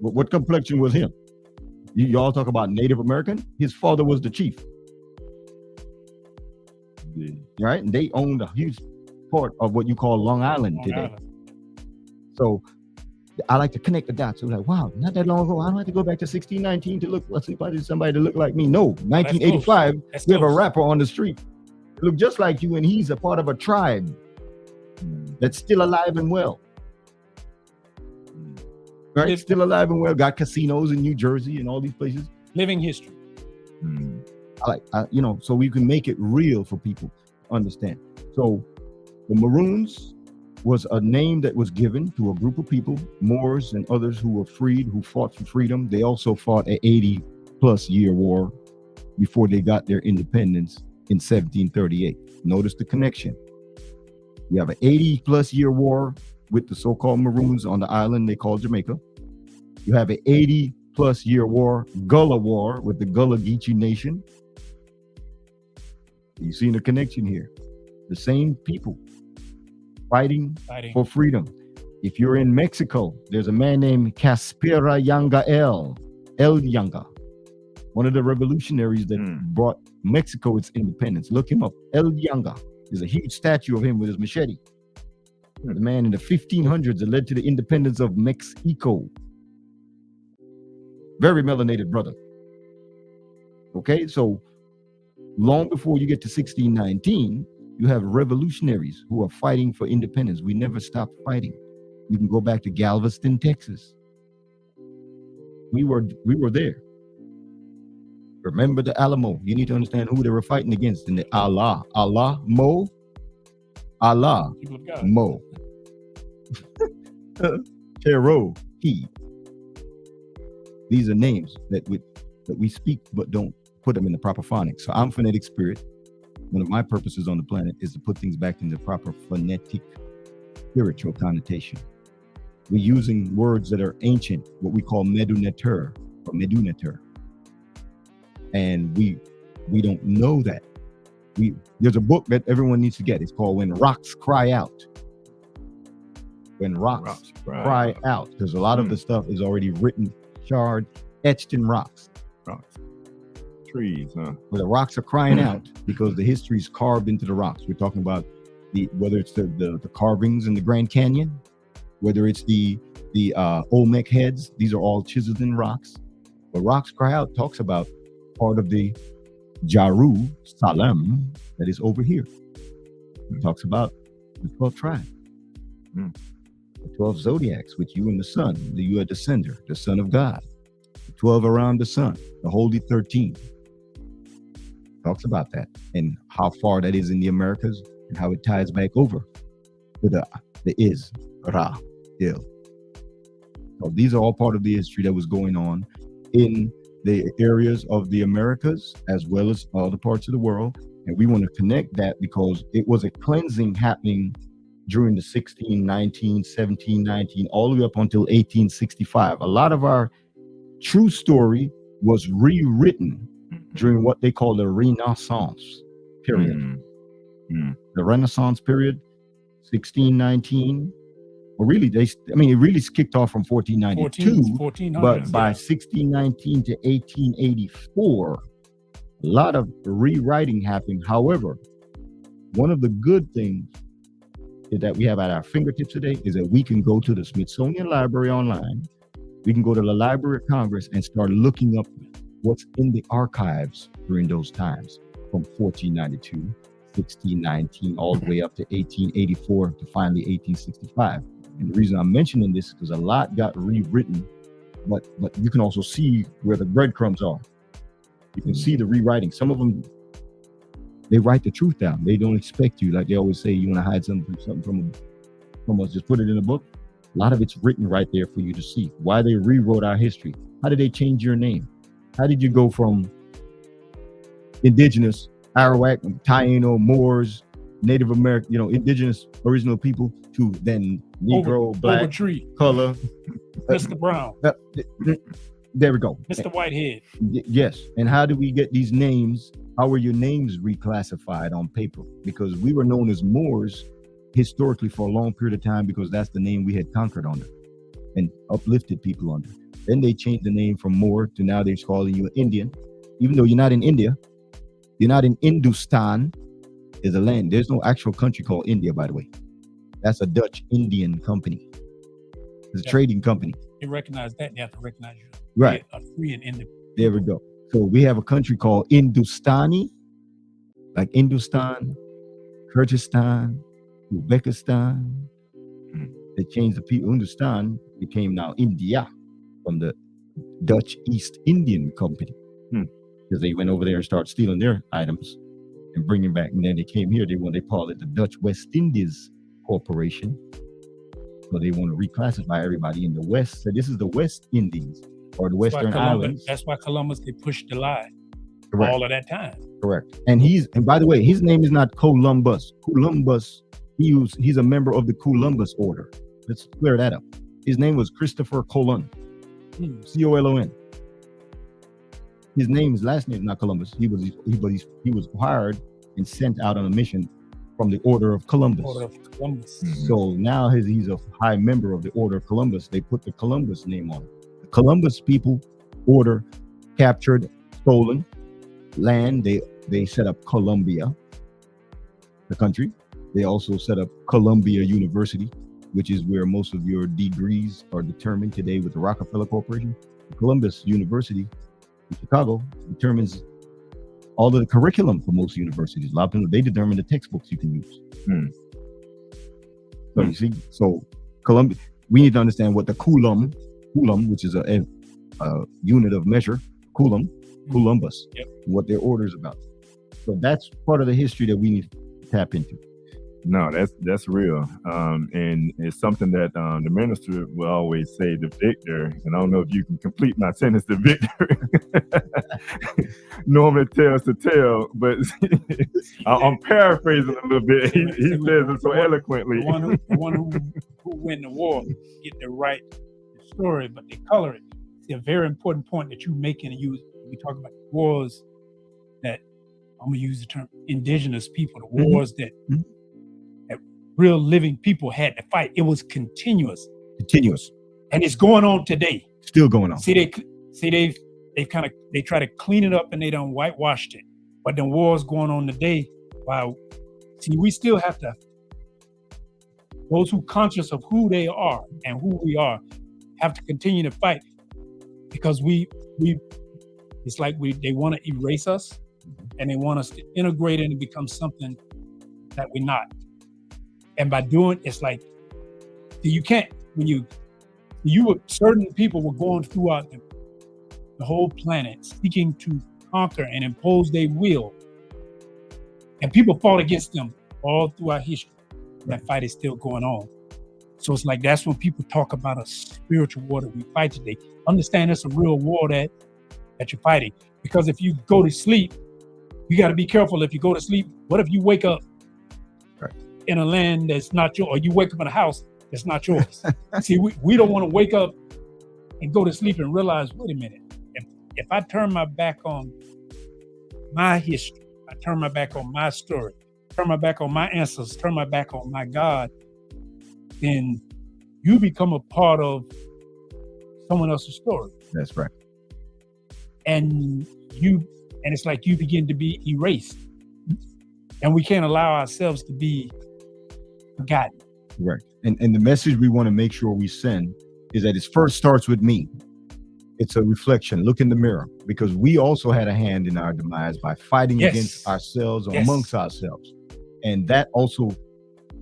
What complexion was him? Y'all talk about Native American. His father was the chief. Right? And they owned a huge part of what you call Long Island today. So I like to connect the dots. So like, wow, not that long ago, I don't have to go back to 1619 to look. Let's see if I did somebody to look like me. No, 1985, we have a rapper on the street. Look just like you, and he's a part of a tribe that's still alive and well. Right? Still alive and well. Got casinos in New Jersey and all these places. Living history. So we can make it real for people to understand. So the Maroons was a name that was given to a group of people, Moors and others who were freed, who fought for freedom. They also fought an 80+ year war before they got their independence in 1738. Notice the connection. You have an 80+ year war with the so-called Maroons on the island they call Jamaica. You have an 80+ year war, Gullah War, with the Gullah Geechee Nation. You see the connection here. The same people fighting for freedom. If you're in Mexico, there's a man named Caspera Yanga El Yanga, one of the revolutionaries that brought Mexico its independence. Look him up. El Yanga. There's a huge statue of him with his machete. The man in the 1500s that led to the independence of Mexico. Very melanated brother. Okay, so long before you get to 1619, you have revolutionaries who are fighting for independence. We never stopped fighting. You can go back to Galveston, Texas. We were there. Remember the Alamo. You need to understand who they were fighting against in the Allah. Allah, Mo. Allah, Mo. Pharaoh, he. These are names that we speak but don't put them in the proper phonics. So I'm phonetic spirit. One of my purposes on the planet is to put things back in the proper phonetic spiritual connotation. We're using words that are ancient, what we call meduneter or meduneter. And we don't know that. There's a book that everyone needs to get. It's called When Rocks Cry Out. When rocks cry out. Because a lot of the stuff is already written, charred, etched in rocks. Trees, huh? Where the rocks are crying out because the history is carved into the rocks. We're talking about whether it's the carvings in the Grand Canyon, whether it's the Olmec heads. These are all chiseled in rocks. But Rocks Cry Out talks about part of the Jerusalem that is over here. It talks about the 12 tribes, the 12 zodiacs, with you and the sun. You are the descender, the son of God. The 12 around the sun, the holy 13. Talks about that and how far that is in the Americas and how it ties back over to the Israel. So these are all part of the history that was going on in the areas of the Americas as well as other parts of the world. And we want to connect that because it was a cleansing happening during the 1619, 1719, all the way up until 1865. A lot of our true story was rewritten during what they call the Renaissance period. The Renaissance period, 1619. Well, really, it really kicked off from 1492, but by 1619 to 1884, a lot of rewriting happened. However, one of the good things that we have at our fingertips today is that we can go to the Smithsonian Library online. We can go to the Library of Congress and start looking up what's in the archives during those times from 1492, 1619, all the way up to 1884 to finally 1865. And the reason I'm mentioning this is because a lot got rewritten, but you can also see where the breadcrumbs are. You can see the rewriting. Some of them, they write the truth down. They don't expect you. Like they always say, you want to hide something from us, just put it in a book. A lot of it's written right there for you to see. Why they rewrote our history. How did they change your name? How did you go from indigenous, Arawak, Taino, Moors, Native American, indigenous original people to then Negro, black, Overtree, color. Mr. Brown, There we go. Mr. Whitehead. Yes. And how do we get these names? How were your names reclassified on paper? Because we were known as Moors historically for a long period of time, because that's the name we had conquered under and uplifted people under. Then they changed the name from Moor to now they're calling you an Indian, even though you're not in India. You're not in Hindustan. Is a land. There's no actual country called India, by the way. That's a Dutch Indian company. It's a trading company. They recognize that. They have to recognize you. Right. Are free and independent. There we go. So we have a country called Hindustani, like Hindustan, Kyrgyzstan, Uzbekistan. They changed the people. Hindustan became now India from the Dutch East Indian Company, because they went over there and started stealing their items and bringing back. And then they came here. They call it the Dutch West Indies Corporation. So they want to reclassify everybody in the West. So this is the West Indies or the Western Islands. That's why Columbus, they pushed the lie. Correct. All of that time. Correct. And by the way, his name is not Columbus. Columbus, he's a member of the Columbus Order. Let's clear that up. His name was Christopher Colon. Colon. His last name is not Columbus. He was hired and sent out on a mission from the Order of Columbus. Order of Columbus. So now he's a high member of the Order of Columbus. They put the Columbus name on it. The Columbus people order captured, stolen land. They set up Columbia, the country. They also set up Columbia University, which is where most of your degrees are determined today with the Rockefeller Corporation. Columbus University in Chicago determines all of the curriculum for most universities. A lot of them, they determine the textbooks you can use. So you see, Columbia, we need to understand what the coulomb, which is a unit of measure, Columbus, what their order is about. So that's part of the history that we need to tap into. No, that's real. And it's something that the minister will always say, the victor, and I don't know if you can complete my sentence, the victor normally tells the tale, but I'm paraphrasing a little bit. He says it so eloquently. The one who win the war get the right story, but they color it. It's a very important point that you make and use. We talk about wars that, I'm going to use the term indigenous people, the wars that real living people had to fight. It was continuous, and it's going on today. Still going on. They try to clean it up and they done whitewashed it, but the war's going on today. Wow. See, we still have to. Those who conscious of who they are and who we are have to continue to fight, because it's like they want to erase us and they want us to integrate it and become something that we're not. And by doing, it's like, you can't, certain people were going throughout the whole planet seeking to conquer and impose their will. And people fought against them all throughout history. That fight is still going on. So it's like, that's when people talk about a spiritual war that we fight today. Understand it's a real war that you're fighting. Because if you go to sleep, you got to be careful. If you go to sleep, what if you wake up in a land that's not yours, or you wake up in a house that's not yours? See, we don't want to wake up and go to sleep and realize, wait a minute, if I turn my back on my history, I turn my back on my story, turn my back on my ancestors, turn my back on my God, then you become a part of someone else's story. That's right. And it's like you begin to be erased. And we can't allow ourselves to be forgotten. Right. And the message we want to make sure we send is that it first starts with me. It's a reflection. Look in the mirror, because we also had a hand in our demise by fighting against ourselves or amongst ourselves. And that also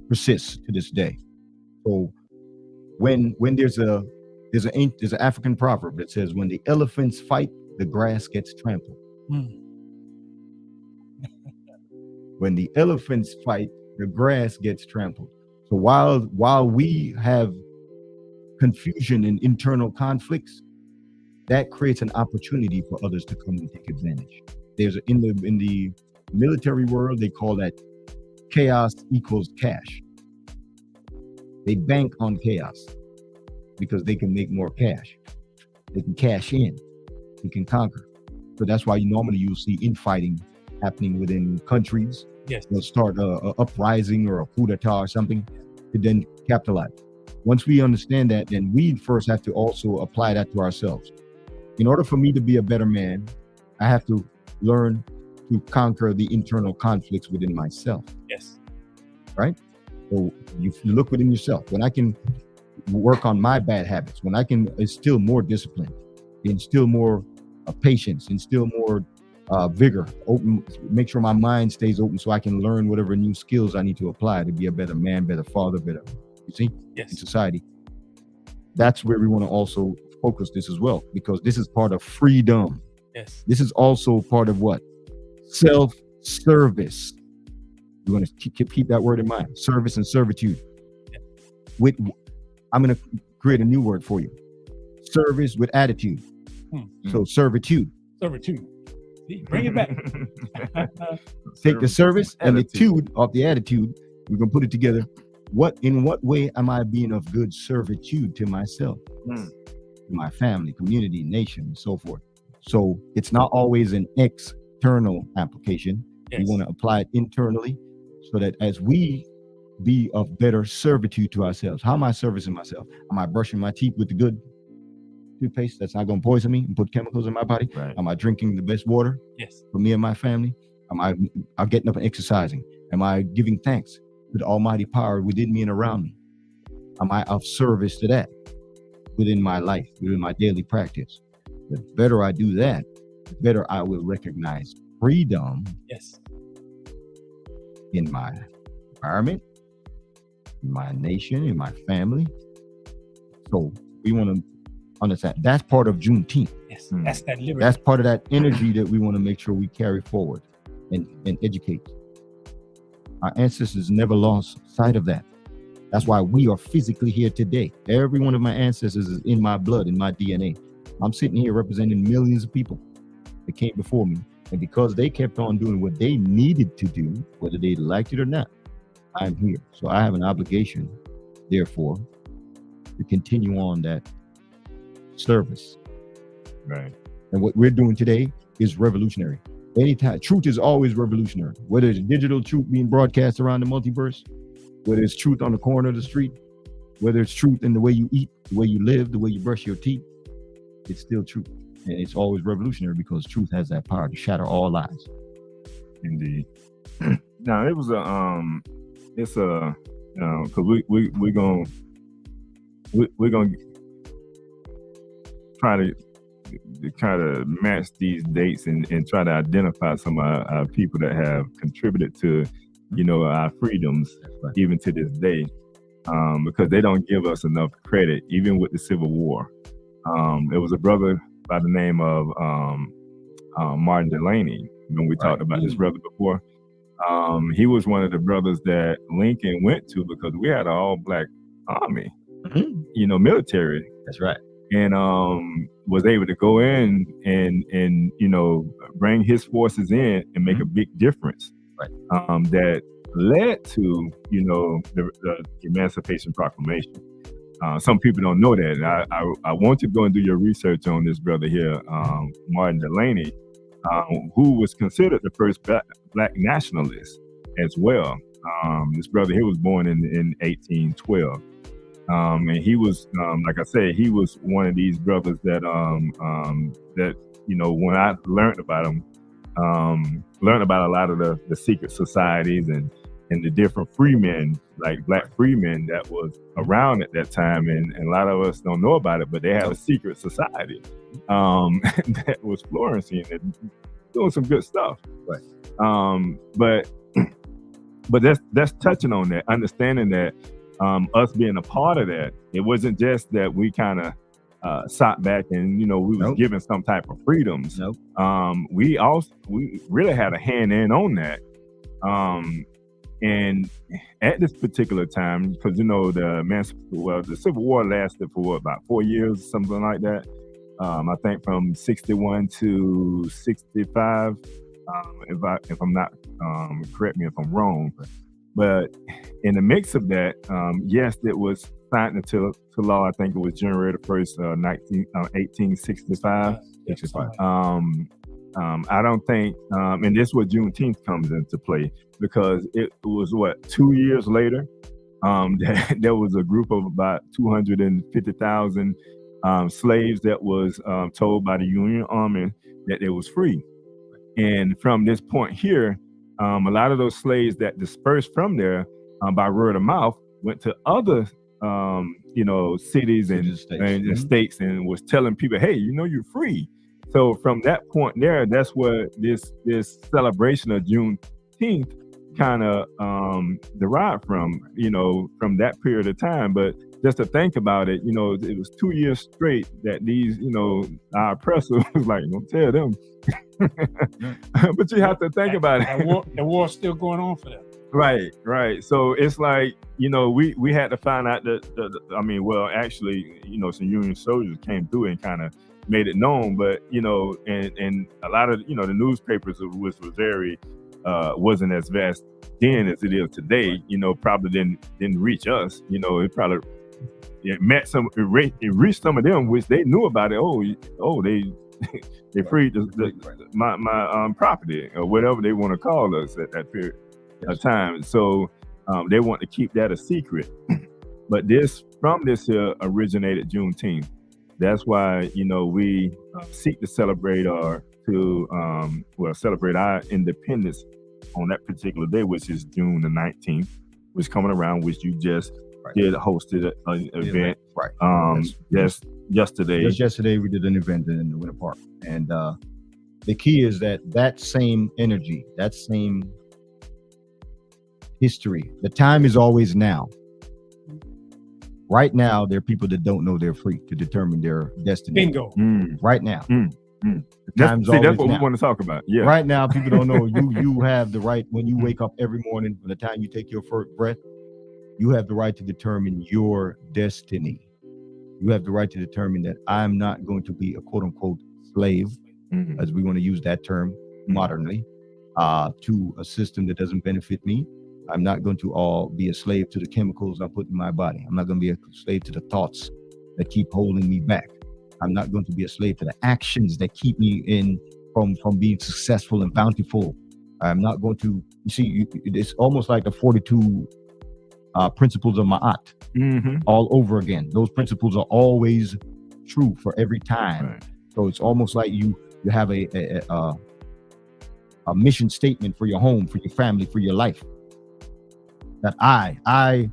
persists to this day. So when there's an African proverb that says, when the elephants fight, the grass gets trampled. When the elephants fight, the grass gets trampled. So while we have confusion and internal conflicts, that creates an opportunity for others to come and take advantage. In the military world, they call that chaos equals cash. They bank on chaos because they can make more cash. They can cash in. They can conquer. So that's why you'll see infighting happening within countries. Yes. They'll start a uprising or a coup d'etat or something to then capitalize. Once we understand that, then we first have to also apply that to ourselves. In order for me to be a better man, I have to learn to conquer the internal conflicts within myself. Yes. Right? So you look within yourself. When I can work on my bad habits, when I can instill more discipline, instill more patience, instill more vigor, make sure my mind stays open so I can learn whatever new skills I need to apply to be a better man, better father, better, you see, Yes. in society. That's where we want to also focus this as well, because this is part of freedom. Yes. This is also part of what? Self-service. You want to keep that word in mind. Service and servitude. Yeah. I'm going to create a new word for you. Service with attitude. So servitude. Servitude. See, bring it back. Take the service and the tude of the attitude. We're going to put it together. In what way am I being of good servitude to myself, to my family, community, nation, and so forth? So it's not always an external application. Yes. We want to apply it internally so that as we be of better servitude to ourselves. How am I servicing myself? Am I brushing my teeth with the good toothpaste that's not going to poison me and put chemicals in my body? Right. Am I drinking the best water Yes. for me and my family? Am I getting up and exercising? Am I giving thanks to the almighty power within me and around me? Am I of service to that within my life, within my daily practice? The better I do that, the better I will recognize freedom. Yes. In my environment, in my nation, in my family. So we want to understand that's part of Juneteenth. Yes. That's that liberty. That's part of that energy that we want to make sure we carry forward and educate. Our ancestors never lost sight of that. That's why we are physically here today. Every one of my ancestors is in my blood, in my DNA. I'm sitting here representing millions of people that came before me. And because they kept on doing what they needed to do, whether they liked it or not, I'm here. So I have an obligation, therefore, to continue on that service. Right. And what we're doing today is revolutionary. Anytime, truth is always revolutionary. Whether it's digital truth being broadcast around the multiverse, whether it's truth on the corner of the street, whether it's truth in the way you eat, the way you live, the way you brush your teeth, it's still truth. And it's always revolutionary because truth has that power to shatter all lies. Indeed. Now it was because we're gonna try to kind of match these dates and try to identify some of our people that have contributed to, our freedoms, Right. even to this day, because they don't give us enough credit, even with the Civil War. It was a brother by the name of Martin Delaney. When we talked about this brother before, he was one of the brothers that Lincoln went to because we had an all-black army, military. That's right. And was able to go in and bring his forces in and make a big difference. Right. That led to the Emancipation Proclamation. Some people don't know that. I want you to go and do your research on this brother here, Martin Delaney, who was considered the first black nationalist as well. This brother here was born in 1812. And he was, like I said, he was one of these brothers that when I learned about him, learned about a lot of the secret societies and the different freemen, like black freemen that was around at that time. And a lot of us don't know about it, but they had a secret society that was flourishing and doing some good stuff. Right. But that's touching on that, understanding that us being a part of that, it wasn't just that we kind of sat back and we was given some type of freedoms. Nope. We really had a hand in on that. And at this particular time, because the Civil War lasted for about 4 years, something like that. I think from 61 to 65. If I'm not, correct me if I'm wrong. But in the mix of that, yes, it was signed into law. I think it was January the 1st, 1865. 65. I don't think, and this is where Juneteenth comes into play, because it was 2 years later, there was a group of about 250,000 slaves that was told by the Union Army that they was free. And from this point here, a lot of those slaves that dispersed from there by word of mouth went to other cities and states and was telling people, hey, you're free. So from that point there, that's where this celebration of Juneteenth kind of derived from that period of time. But just to think about it, it was 2 years straight that these, our oppressor was like, don't tell them. But you have to think about it. The war's still going on for them. Right. So it's like, we had to find out actually, some Union soldiers came through and kind of made it known, but, and a lot of, the newspapers, which was very, wasn't as vast then as it is today, probably didn't reach us, it probably it reached some of them, which they knew about it. They freed my property or whatever they want to call us at that period of time. So they want to keep that a secret. But from this here originated Juneteenth. That's why we seek to celebrate celebrate our independence on that particular day, which is June the 19th, which is coming around, which you just hosted an event. Right. Just yesterday. Just yesterday we did an event in the Winter Park, and the key is that same energy, that same history. The time is always now. Right now, there are people that don't know they're free to determine their destiny. Bingo. Right now. That's what we want to talk about. Yeah. Right now, people don't know you have the right, when you wake up every morning, from the time you take your first breath, you have the right to determine your destiny. You have the right to determine that I'm not going to be a quote unquote slave, as we want to use that term modernly, to a system that doesn't benefit me. I'm not going to be a slave to the chemicals I put in my body. I'm not going to be a slave to the thoughts that keep holding me back. I'm not going to be a slave to the actions that keep me from being successful and bountiful. I'm not going to, it's almost like the 42 principles of Ma'at all over again. Those principles are always true for every time. Right. So it's almost like you have a mission statement for your home, for your family, for your life. That I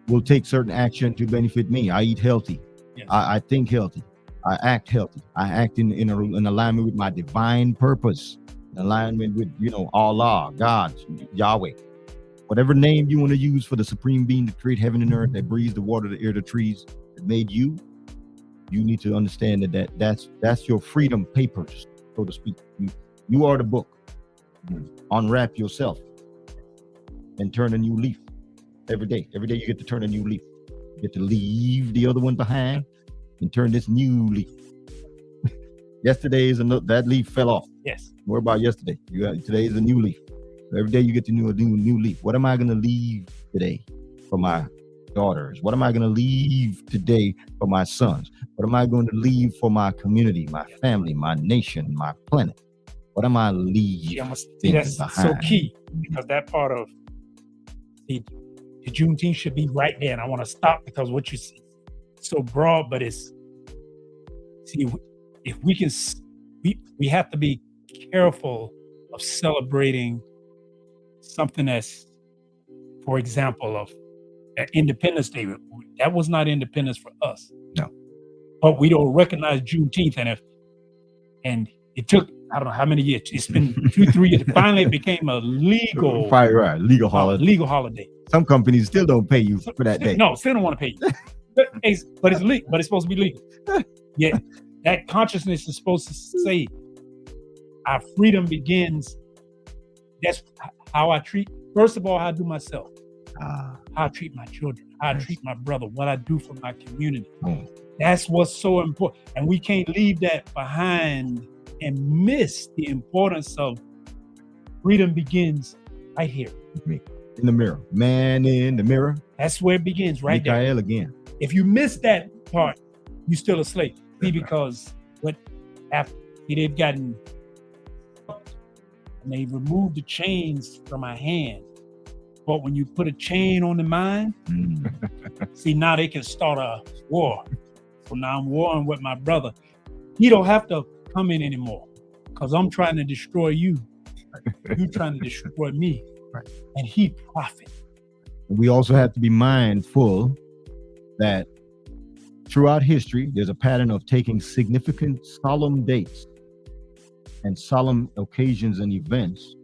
will take certain action to benefit me. I eat healthy. Yes. I think healthy. I act healthy. I act in alignment with my divine purpose, in alignment with, Allah, God, Yahweh. Whatever name you want to use for the supreme being that created heaven and earth, that breathes the water, the air, the trees, that made you need to understand that's your freedom papers, so to speak. You are the book. Unwrap yourself and turn a new leaf. Every day you get to turn a new leaf. You get to leave the other one behind and turn this new leaf. Yesterday that leaf fell off. Yes. What about yesterday? Today is a new leaf. Every day you get to do a new leaf. What am I going to leave today for my daughters? What am I going to leave today for my sons? What am I going to leave for my community, my family, my nation, my planet? What am I leaving that's behind? So key, because that part of the Juneteenth should be right there. And I want to stop because what you see is so broad, but if we can, we have to be careful of celebrating something that's, for example, of Independence Day. That was not independence for us. No. But we don't recognize Juneteenth, and it took, I don't know how many years. It's been 2-3 years. Finally, it became a legal holiday. Legal holiday. Some companies still don't pay you for that day. No, still don't want to pay you. But it's legal. But it's supposed to be legal. Yeah, that consciousness is supposed to say, our freedom begins. That's how I treat. First of all, how I do myself. How I treat my children. How I treat my brother. What I do for my community. That's what's so important. And we can't leave that behind and miss the importance of freedom begins right here. in the mirror. Man in the mirror. That's where it begins, right there. Mikael again. If you miss that part, you still a slave. See, because what after they've gotten and they removed the chains from our hands. But when you put a chain on the mind, see, now they can start a war. So now I'm warring with my brother. He don't have to come in anymore because I'm trying to destroy you. You trying to destroy me. Right. And he profit. We also have to be mindful that throughout history, there's a pattern of taking significant solemn dates and solemn occasions and events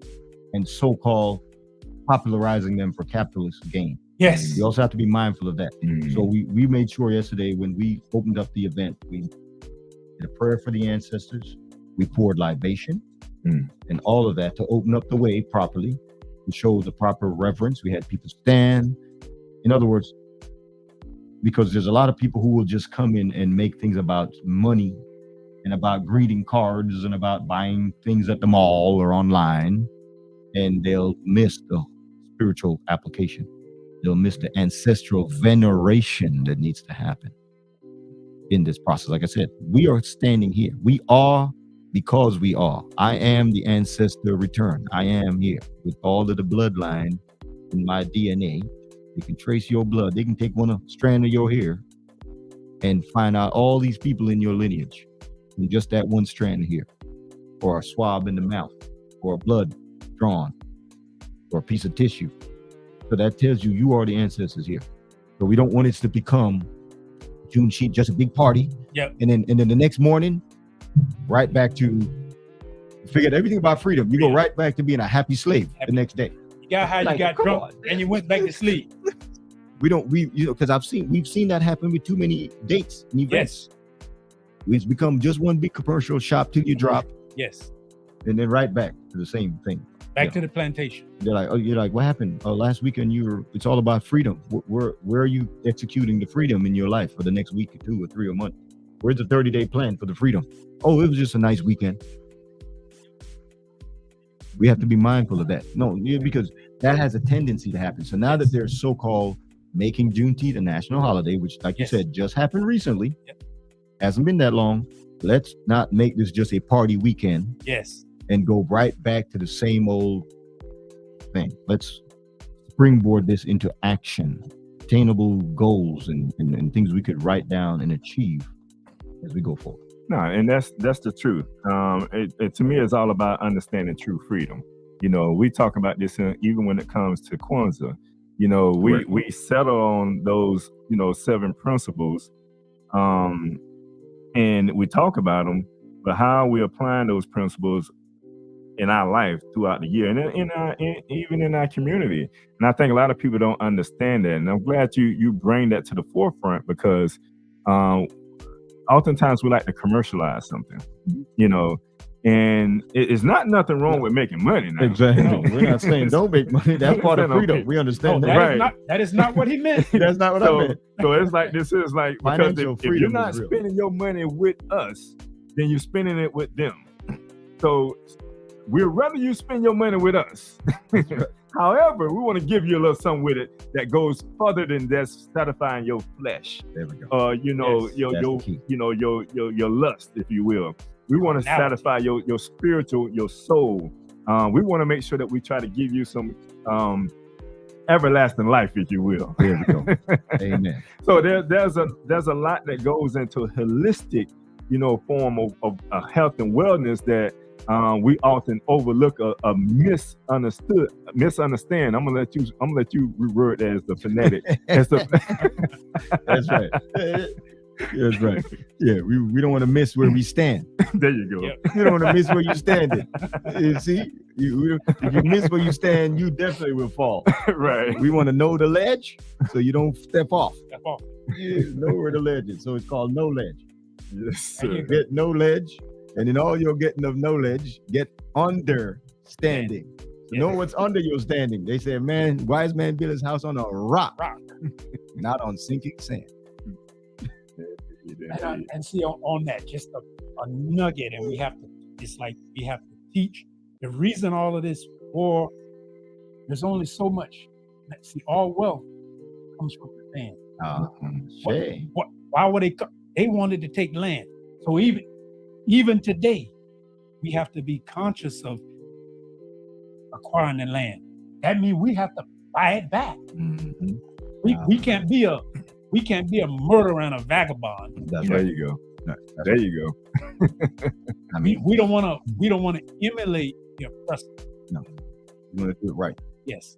and so-called popularizing them for capitalist gain. Yes. We also have to be mindful of that. So we made sure yesterday when we opened up the event, we did a prayer for the ancestors. We poured libation and all of that to open up the way properly, to show the proper reverence. We had people stand. In other words, because there's a lot of people who will just come in and make things about money and about greeting cards and about buying things at the mall or online, and they'll miss the spiritual application. They'll miss the ancestral veneration that needs to happen in this process. Like I said, we are standing here. We are because we are. I am the ancestor return. I am here with all of the bloodline in my DNA. They can trace your blood. They can take one strand of your hair and find out all these people in your lineage from just that one strand of hair, or a swab in the mouth, or blood drawn, or a piece of tissue. So that tells you are the ancestors here. So we don't want it to become Juneteenth, just a big party. Yep. And then the next morning, right back to forget everything about freedom. You go right back to being a happy slave the next day. You got how you got drunk and you went back to sleep. Because we've seen that happen with too many dates and events. It's become just one big commercial shop till you drop. Yes. And then right back to the same thing. Back to the plantation. They're like, oh, you're like, what happened? Oh, last weekend it's all about freedom. Where are you executing the freedom in your life for the next week or 2 or 3 or month? Where's the 30-day plan for the freedom? Oh, it was just a nice weekend. We have to be mindful of that. No, because that has a tendency to happen. So now that they're so-called making Juneteenth a national holiday, which, like you said, just happened recently, hasn't been that long. Let's not make this just a party weekend. Yes. And go right back to the same old thing. Let's springboard this into action, attainable goals and things we could write down and achieve as we go forward. No, and that's the truth. It to me, it's all about understanding true freedom. You know, we talk about this even when it comes to Kwanzaa. You know, we settle on those 7 principles, and we talk about them, but how we applying those principles in our life throughout the year and even in our community. And I think a lot of people don't understand that. And I'm glad you bring that to the forefront, because oftentimes we like to commercialize something, and it's not nothing wrong with making money now. Exactly. We're not saying don't make money. That's part of freedom. We understand that. That is not what he meant. That's not what I meant. So it's like, this is like, because if you're not spending your money with us, then you're spending it with them. So we'd rather you spend your money with us. However, we want to give you a little something with it that goes further than just satisfying your flesh. There we go. Your lust, if you will. We want to satisfy your spiritual, your soul. We want to make sure that we try to give you some everlasting life, if you will. There we go. Amen. So there's a lot that goes into a holistic, form of health and wellness that we often overlook a misunderstand. I'm gonna let you reword that as the phonetic. That's right. That's right. Yeah, we don't want to miss where we stand. There you go. Yep. You don't want to miss where you stand. You see, if you miss where you stand, you definitely will fall. Right. We want to know the ledge so you don't step off. Yeah, know where the ledge is. So it's called no ledge. Yes, sir. Get no ledge, and in all you're getting of no ledge, get understanding. So know what's under your standing. They say, wise man built his house on a rock. Not on sinking sand. And see on that, just a nugget, and we have to teach the reason all of this war. There's only so much See, all wealth comes from the land. Shay. Why would they wanted to take land? So even today, we have to be conscious of acquiring the land. That means we have to buy it back. Mhm. We can't be a murderer and a vagabond. That's There right. you go. That's There right. you go. I mean, We don't want to emulate the oppressor. you want to do it right Yes,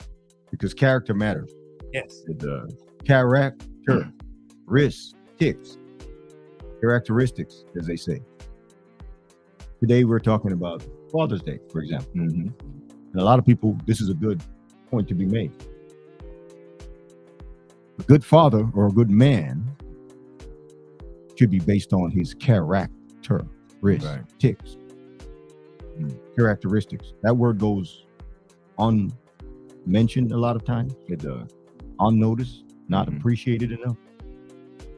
because character matters. yes. It does. Characteristics, characteristics, as they say. Today we're talking about Father's Day, for example. Mhm. And a lot of people, this is a good point to be made. A good father or a good man should be based on his characteristics. Characteristics. That word goes unmentioned a lot of times, It does. unnoticed, not Mhm. appreciated enough.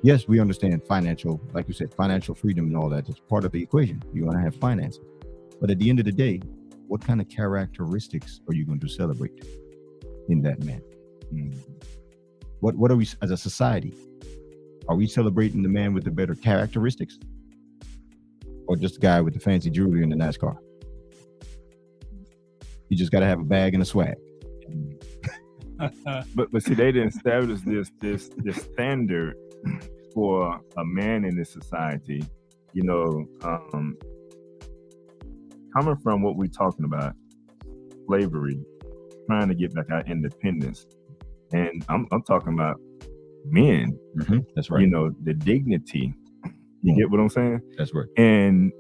Yes, we understand financial, like you said, financial freedom and all that. It's part of the equation. You want to have finances. But at the end of the day, what kind of characteristics are you going to celebrate in that man? Mhm. What are we as a society? Are we celebrating the man with the better characteristics? Or just the guy with the fancy jewelry and the nice car? You just got to have a bag and a swag. But see, they didn't establish this standard for a man in this society. You know, coming from what we're talking about, slavery, trying to get back our independence, and I'm talking about men. That's right. You know, the dignity. You get what I'm saying? That's right. And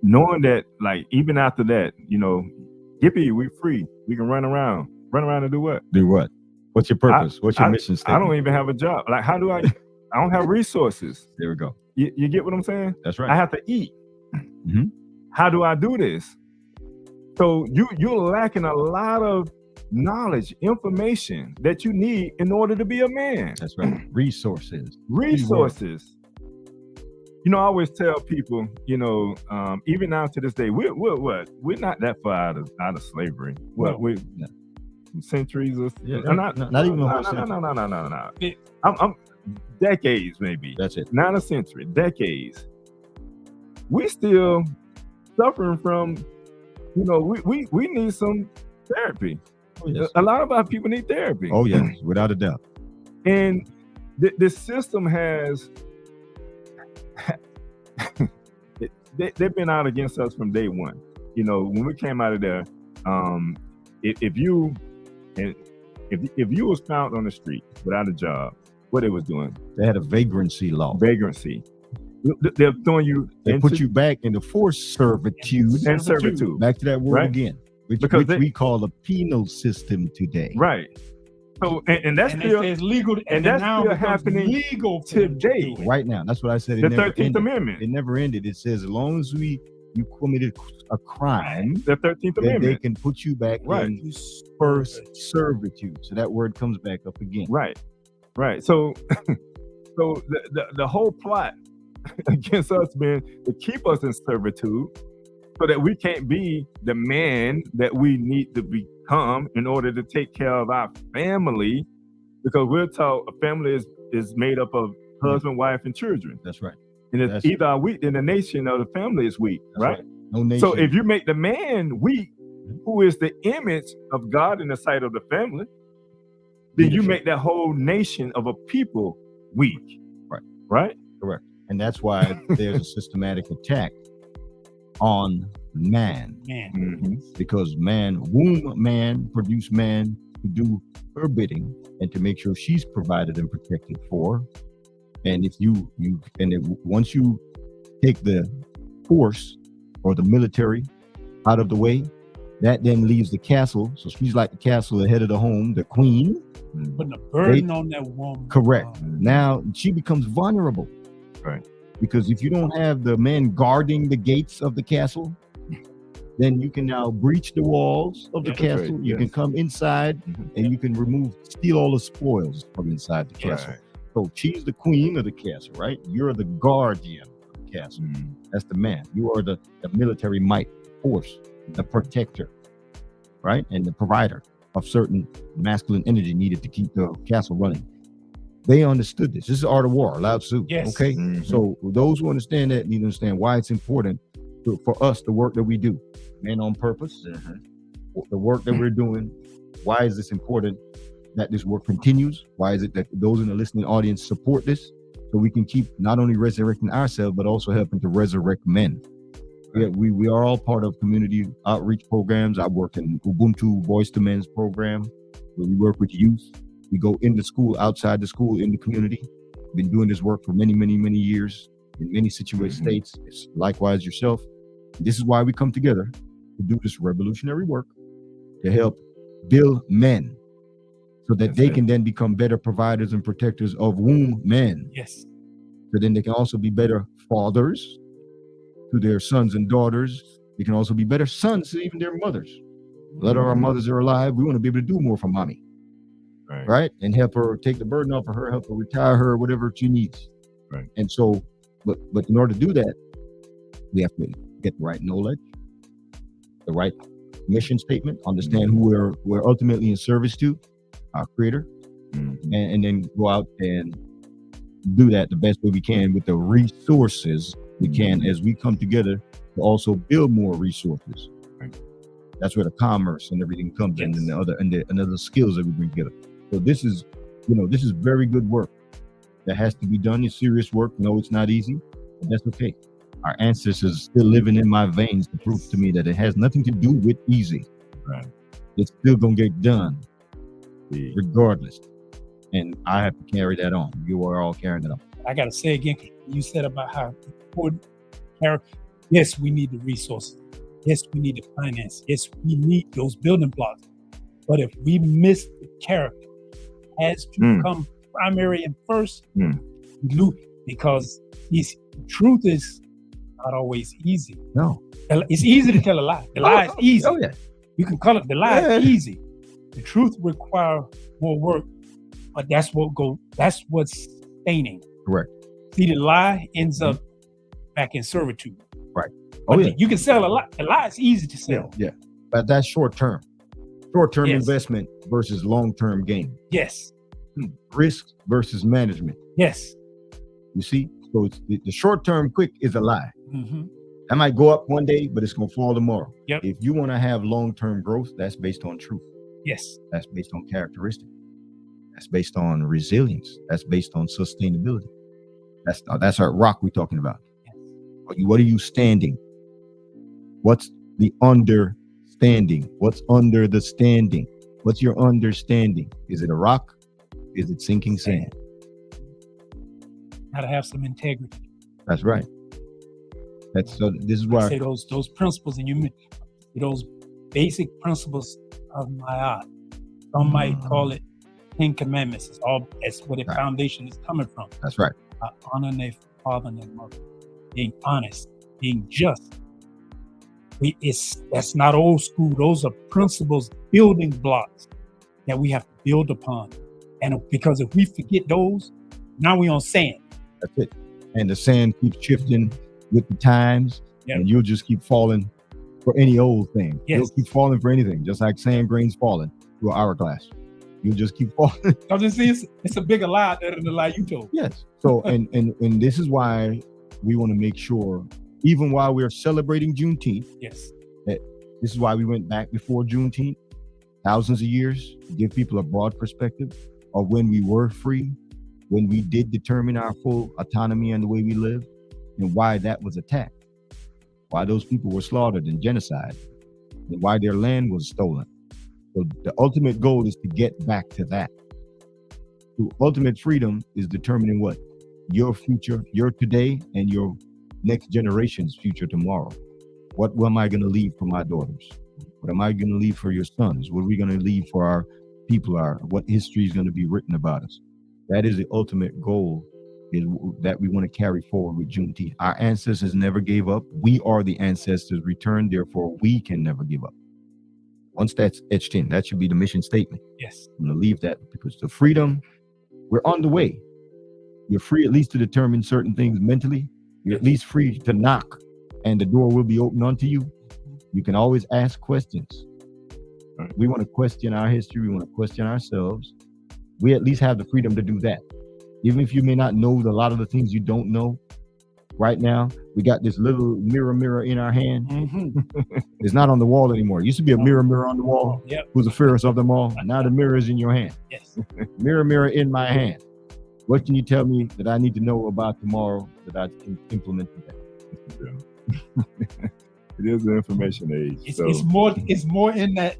knowing that, like, even after that, you know, yippee, we free. We can run around and do what? Do what? What's your purpose? What's your mission I statement? don't even have a job. Like, how do I don't have resources. There we go. You get what I'm saying? That's I right. have to eat. Mhm. How do I do this? So you're lacking a lot of knowledge, information that you need in order to be a man. That's right. Resources. Resources. You know, I always tell people, you know, even now to this day, we're what? We're not that far out of slavery. What? No. We centuries or Yeah, not not even a whole no, century. No. It- I'm decades maybe. That's it. Not a century, decades. We still suffering from, you know, we need some therapy. Oh, yes. A lot of our people need therapy. Oh, yes, without a doubt. And the system has they've been out against us from day one. You know, when we came out of there, if you was found on the street without a job, what they was doing? They had a vagrancy law. Vagrancy. They're throwing you They into put you back into forced servitude. and servitude. Back to that word Right. again, which Because we call a penal system today. Right. So and that's and still it says legal, and then that's now still it becomes happening legal for them to today. do it. Right now, that's what I said. It the never 13th ended. Amendment. It never ended. It says as long as you committed a crime, The 13th then they Amendment. can put you back Right. in first servitude. So that word comes back up again. Right. So so the whole plot against us being to keep us in servitude so that we can't be the man that we need to become in order to take care of our family, because we're taught a family is made up of husband, wife, and children. That's right. And if That's- either are weak, then the nation or the family is weak, That's right? No nation. So if you make the man weak, who is the image of God in the sight of the family, then you Leadership. make that whole nation of a people weak. Right. Right? Correct. And that's why there's a systematic attack on man, Man, Mhm. because womb man produce man to do her bidding and to make sure she's provided and protected for. And if once you take the force or the military out of the way, that then leaves the castle. So she's like the castle, the head of the home, the queen. putting a burden on that woman. Correct. Now she becomes vulnerable. Right. Because if you don't have the men guarding the gates of the castle, then you can now breach the walls of the Yeah, that's castle. right, You can yes. come inside Mhm. and you can steal all the spoils from inside the castle. Right. So she's the queen of the castle, right? You're the guardian of the castle. Mhm. That's the man. You are the military might force, the protector, right? And the provider. of certain masculine energy needed to keep the castle running. They understood this. This is art of war, Lao-Tzu. Yes. Okay. So those who understand that need to understand why it's important for us, the work that we do, men on purpose, the work that we're doing. Why is this important that this work continues? Why is it that those in the listening audience support this? So we can keep not only resurrecting ourselves, but also helping to resurrect men. Yeah, we are all part of community outreach programs. I work in Ubuntu Voice to Men's program, where we work with youth. We go into school, outside the school, in the community. Been doing this work for many, many, many years in many situated states. It's likewise yourself. This is why we come together to do this revolutionary work to help build men so that they can then become better providers and protectors of womb men. Yes. So then they can also be better fathers to their sons and daughters. They can also be better sons to even their mothers. Let our mothers are alive. We want to be able to do more for mommy. Right? And help her take the burden off of her, help her retire her, whatever she needs. Right. And so, but in order to do that, we have to get the right knowledge, the right mission statement, understand who we're ultimately in service to, our creator, and then go out and do that the best way we can with the resources we can as we come together to also build more resources. Right. That's where the commerce and everything comes in, and the other skills that we bring together. So this is very good work that has to be done. It's serious work. No, it's not easy, but that's okay. Our ancestors still living in my veins to prove to me that it has nothing to do with easy. Right. It's still gonna get done, regardless. And I have to carry that on. You are all carrying it on. I gotta say again, you said about how important character. Yes, we need the resources. Yes, we need the finance. Yes, we need those building blocks. But if we miss the character, has to come primary and first, because the truth is not always easy. No, it's easy to tell a lie. The lie is easy. Oh yeah, you can call it the lie is easy. The truth requires more work, but that's what's staining. Correct. See, the lie ends up back in servitude. Right. But you can sell a lie. The lie is easy to sell. Yeah. But that's short term investment versus long term gain. Yes. Risk versus management. Yes. You see, so it's the short term quick is a lie. That might go up one day, but it's gonna fall tomorrow. Yep. If you want to have long term growth, that's based on truth. Yes. That's based on characteristic. That's based on resilience. That's based on sustainability. That's our rock we're talking about. Yes. What are you standing? What's the understanding? What's under the standing? What's your understanding? Is it a rock? Is it sinking sand? Gotta have some integrity. That's right. This is why I say those principles, and those basic principles of Ma'at. Some might call it 10 Commandments. That's where the foundation is coming from. That's right. Honor their father and their mother. Being honest, being just. That's not old school. Those are principles, building blocks that we have to build upon. And because if we forget those, now we're on sand. That's it. And the sand keeps shifting with the times, and you'll just keep falling for any old thing. Yes. You'll keep falling for anything, just like sand grains falling through an hourglass. You'll just keep falling. Because it's a bigger lie than the lie you told. Yes. So, and this is why we want to make sure, even while we're celebrating Juneteenth, that this is why we went back before Juneteenth, thousands of years, to give people a broad perspective of when we were free, when we did determine our full autonomy and the way we live, and why that was attacked, why those people were slaughtered in genocide, and why their land was stolen. So the ultimate goal is to get back to that. The ultimate freedom is determining what? Your future, your today, and your next generation's future tomorrow. What am I going to leave for my daughters? What am I going to leave for your sons? What are we going to leave for our people? What history is going to be written about us? That is the ultimate goal, is that we want to carry forward with Juneteenth. Our ancestors never gave up. We are the ancestors returned, therefore we can never give up. Once that's etched in, that should be the mission statement. Yes. I'm going to leave that, because the freedom, we're on the way. You're free at least to determine certain things mentally. You're at least free to knock, and the door will be open unto you. You can always ask questions. Right. We want to question our history. We want to question ourselves. We at least have the freedom to do that. Even if you may not know a lot of the things you don't know right now, we got this little mirror in our hand. It's not on the wall anymore. It used to be a mirror on the wall. Yep. Who's the fairest of them all? Now the mirror is in your hand. Yes. Mirror in my hand. What can you tell me that I need to know about tomorrow that I can implement today? It is an information age. It's more in that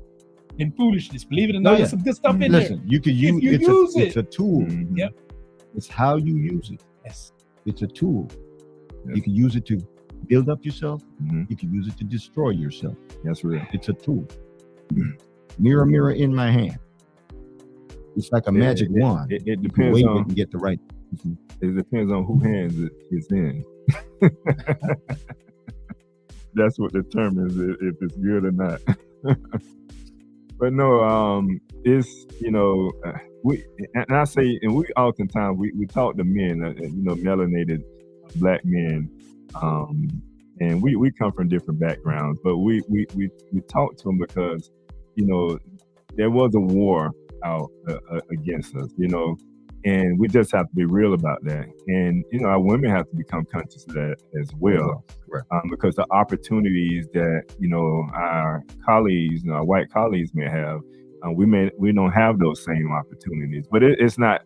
than foolishness. Believe it or not, there's some good stuff in Listen, you can use, it's a tool. Mhm. Yep. It's how you use it. Yes. It's a tool. Yes. You can use it to build up yourself. Mhm. You can use it to destroy yourself. That's real. It's a tool. Mirror in my hand. It's like a magic wand. It You can depends wave on. it and get the right. It depends on who hands it's in. That's what determines if it's good or not. But no, it's we, and I say, and we oftentimes we talk to men, melanated black men, and we come from different backgrounds, but we talk to them because there was a war out against us, and we just have to be real about that. And our women have to become conscious of that as well, Right. because the opportunities that our colleagues, our white colleagues may have, we don't have those same opportunities. But it's not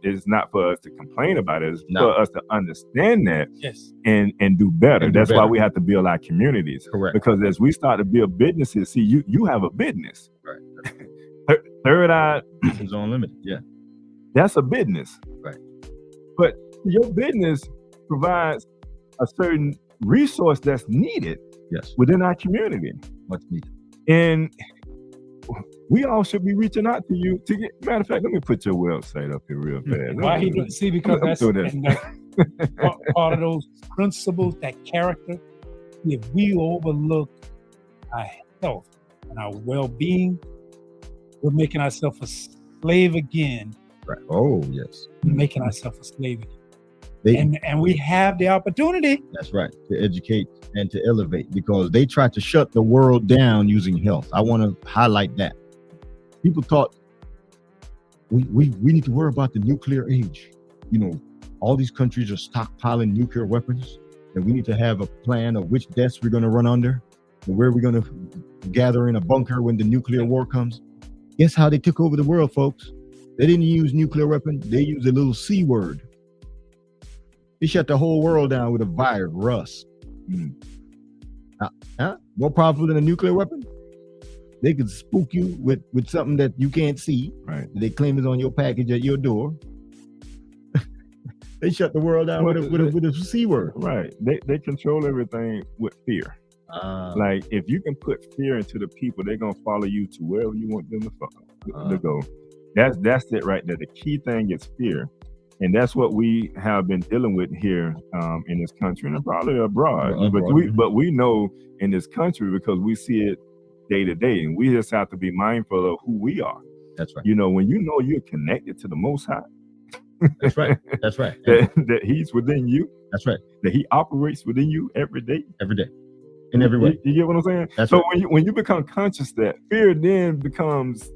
for us to complain about it. It's for us to understand that, Yes. and do better. And do That's why better. we have to build our communities. Correct. Because as we start to build businesses, see, you have a business. Right. Third Eye, It's unlimited. Yeah. that's a business. Right. But your business provides a certain resource that's needed Yes. within our community. Much needed. And we all should be reaching out to you to get. Matter of fact, let me put your website up here real fast. Why he doing? See, because that's do this. and that's part of those principles, that character. If we overlook our health and our well-being, we're making ourselves a slave again. Right. Oh, yes. We're making ourselves a slave again. And we have the opportunity. That's right. To educate and to elevate, because they try to shut the world down using health. I want to highlight that. People thought we need to worry about the nuclear age. All these countries are stockpiling nuclear weapons, and we need to have a plan of which deaths we're going to run under and where we're going to gather in a bunker when the nuclear war comes. Guess how they took over the world, folks? They didn't use nuclear weapons. They used a little C word. They shut the whole world down with a virus. More powerful than a nuclear weapon? They could spook you with something that you can't see. Right. They claim is on your package at your door. They shut the world down with a C word. Right. They control everything with fear. Like, if you can put fear into the people, they're gonna follow you to wherever you want them to go. That's it right there. The key thing is fear. And that's what we have been dealing with here in this country and probably abroad. But we know in this country because we see it day to day, and we just have to be mindful of who we are. That's right. When you're connected to the Most High. That's right. That's right. that He's within you. That's right. That He operates within you every day. Every day. In every way. You get what I'm saying? That's so right. when you become conscious that fear then becomes,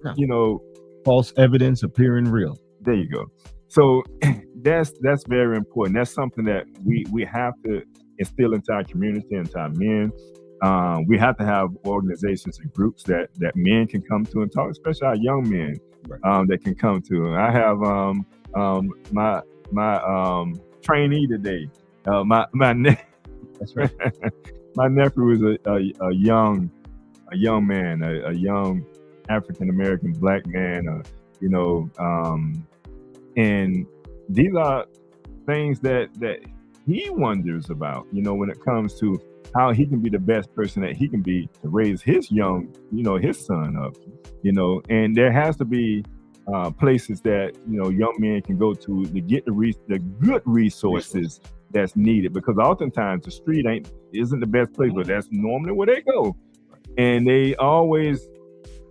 false evidence appearing real. There you go. So that's very important. That's something that we have to instill into our community, into our men. We have to have organizations and groups that men can come to and talk, especially our young men, that can come to. I have my trainee today. That's right. My nephew is a young man, a young African American black man. And these are things that he wonders about, when it comes to how he can be the best person that he can be to raise his his son up, and there has to be places that, young men can go to get the good resources that's needed, because oftentimes the street isn't the best place, but that's normally where they go. And they always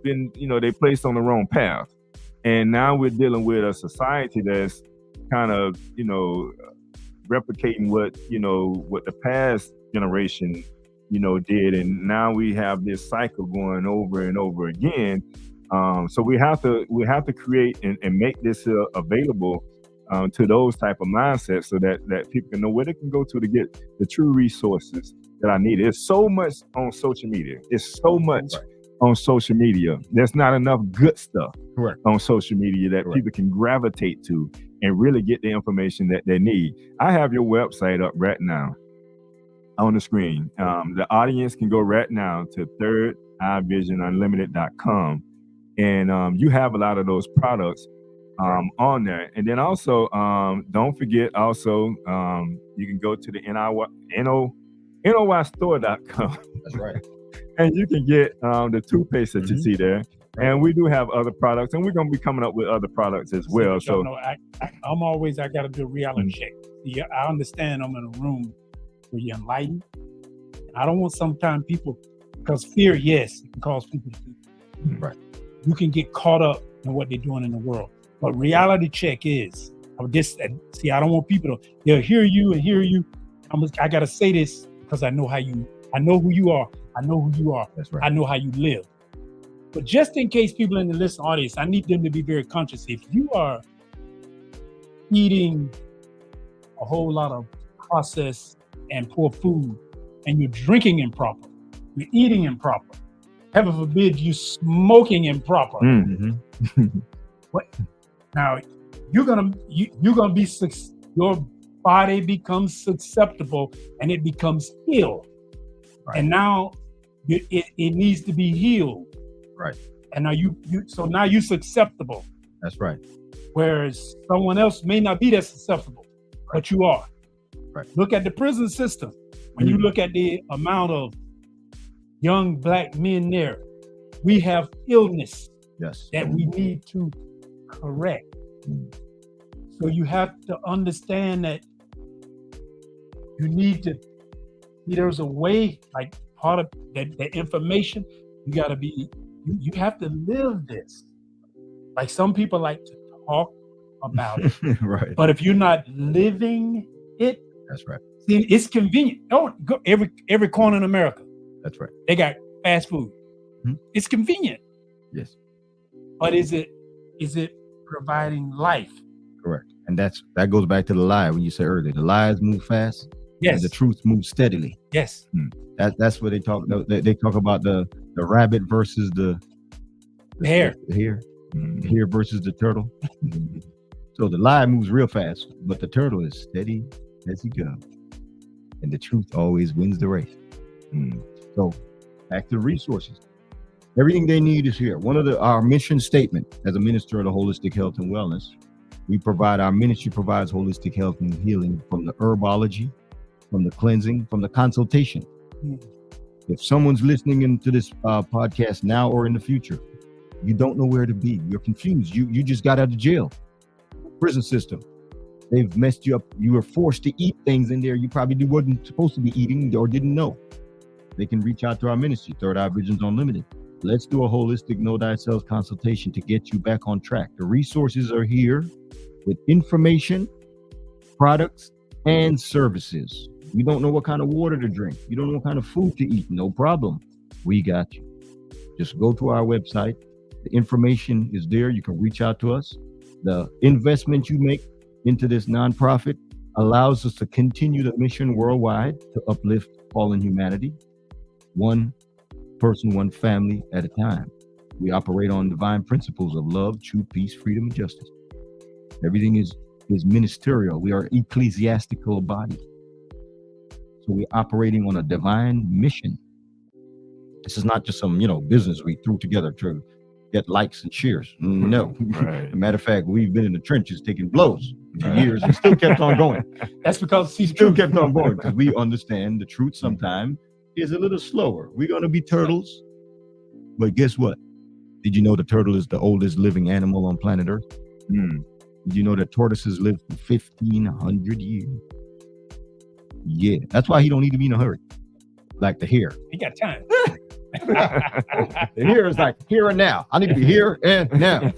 been, they placed on the wrong path. And now we're dealing with a society that's kind of, replicating what the past generation, did. And now we have this cycle going over and over again. So we have to create and make this available to those type of mindsets, so that people can know where they can go to get the true resources that I need. There's so much on social media. It's so much on social media. There's not enough good stuff on social media that people can gravitate to and really get the information that they need. I have your website up right now on the screen. The audience can go right now to thirdeyevisionunlimited.com, and you have a lot of those products on there. And then also, don't forget also, you can go to the NOYstore.com. That's right. And you can get the toothpaste that you see there. And we do have other products, and we're going to be coming up with other products as well. So I got to do a reality check. Yeah, I understand I'm in a room where you're enlightened. And I don't want sometimes people, because fear, yes, it can cause people to do. Right. You can get caught up in what they're doing in the world. But reality check is, I don't want people to, they'll hear you and hear you. I got to say this because I know who you are. I know who you are. That's right. I know how you live. But just in case people in the listening audience, I need them to be very conscious. If you are eating a whole lot of processed and poor food, and you're drinking improper, you're eating improper, heaven forbid you smoking improper. Now you're gonna be your body becomes susceptible and it becomes ill, and now it needs to be healed. Right. And now now you're susceptible. That's right. Whereas someone else may not be that susceptible, but you are. Right. Look at the prison system. When you look at the amount of young black men there, we have illness that we need to correct. So you have to understand that you need to, there's a way, like part of that information, you got to be, you have to live this. Like some people like to talk about it. Right. But if you're not living it, that's right. See, it's convenient. Oh, go every corner in America. That's right. They got fast food. It's convenient. Yes. But is it providing life? Correct. And that goes back to the lie when you said earlier. The lies move fast. Yes. And the truth moves steadily. Yes. That's what they talk. They talk about the rabbit versus the hare. The hare versus the turtle. So the lie moves real fast, but the turtle is steady as he goes, and the truth always wins the race. So back to resources. Everything they need is here. Our mission statement as a minister of the holistic health and wellness, our ministry provides holistic health and healing from the herbology, from the cleansing, from the consultation. If someone's listening into this podcast now or in the future, you don't know where to be. You're confused. You just got out of jail, prison system. They've messed you up. You were forced to eat things in there you probably wasn't supposed to be eating or didn't know. They can reach out to our ministry, Third Eye Visions Unlimited. Let's do a holistic know thyself consultation to get you back on track. The resources are here with information, products, and services. You don't know what kind of water to drink. You don't know what kind of food to eat. No problem. We got you. Just go to our website. The information is there. You can reach out to us. The investment you make into this nonprofit allows us to continue the mission worldwide to uplift fallen humanity, one person, one family at a time. We operate on divine principles of love, truth, peace, freedom, and justice. Everything is ministerial. We are ecclesiastical body. So we're operating on a divine mission. This is not just some, business we threw together to get likes and cheers. No. Right. As a matter of fact, we've been in the trenches taking blows for years and still kept on going. That's because he still kept on going because we understand the truth sometimes is a little slower. We're going to be turtles. But guess what? Did you know the turtle is the oldest living animal on planet Earth? Did you know that tortoises live for 1,500 years? Yeah, that's why he don't need to be in a hurry, like the hare. He got time. The hare is like here and now. I need to be here and now.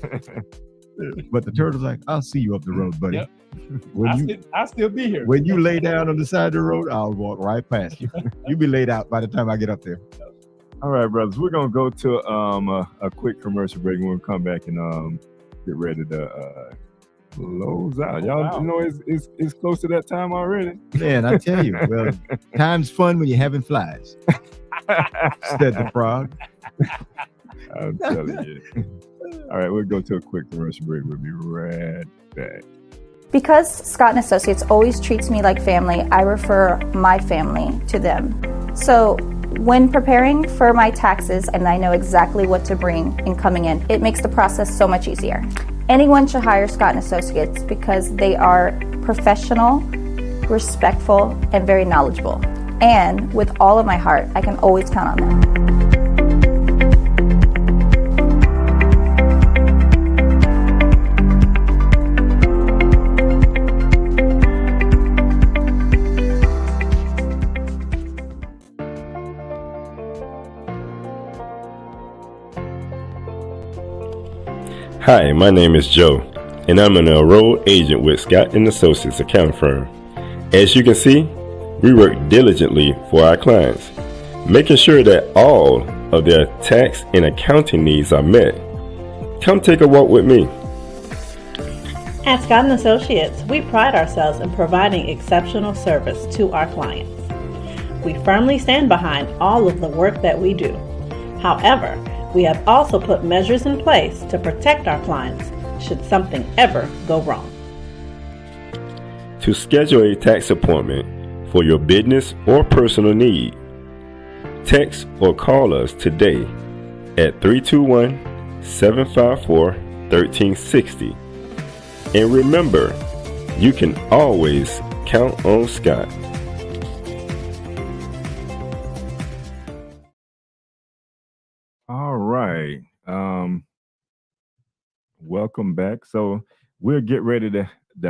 But the turtle's like, I'll see you up the road, buddy. Yep. I'll still be here. When you lay down on the side of the road, I'll walk right past you. You'll be laid out by the time I get up there. All right, brothers, we're gonna go to a quick commercial break. We'll come back and get ready to close out. Y'all, wow. you know, it's close to that time already. Man, I tell you, well, time's fun when you're having flies, said the frog. I'm telling you. All right, we'll go to a quick commercial break. We'll be right back. Because Scott & Associates always treats me like family, I refer my family to them. So when preparing for my taxes and I know exactly what to bring in coming in, it makes the process so much easier. Anyone should hire Scott & Associates because they are professional, respectful, and very knowledgeable. And with all of my heart, I can always count on them. Hi, my name is Joe, and I'm an enrolled agent with Scott & Associates accounting firm. As you can see, we work diligently for our clients, making sure that all of their tax and accounting needs are met. Come take a walk with me. At Scott & Associates, we pride ourselves in providing exceptional service to our clients. We firmly stand behind all of the work that we do. However, we have also put measures in place to protect our clients should something ever go wrong. To schedule a tax appointment for your business or personal need, text or call us today at 321-754-1360. And remember, you can always count on Scott. All right. Welcome back. So we'll get ready to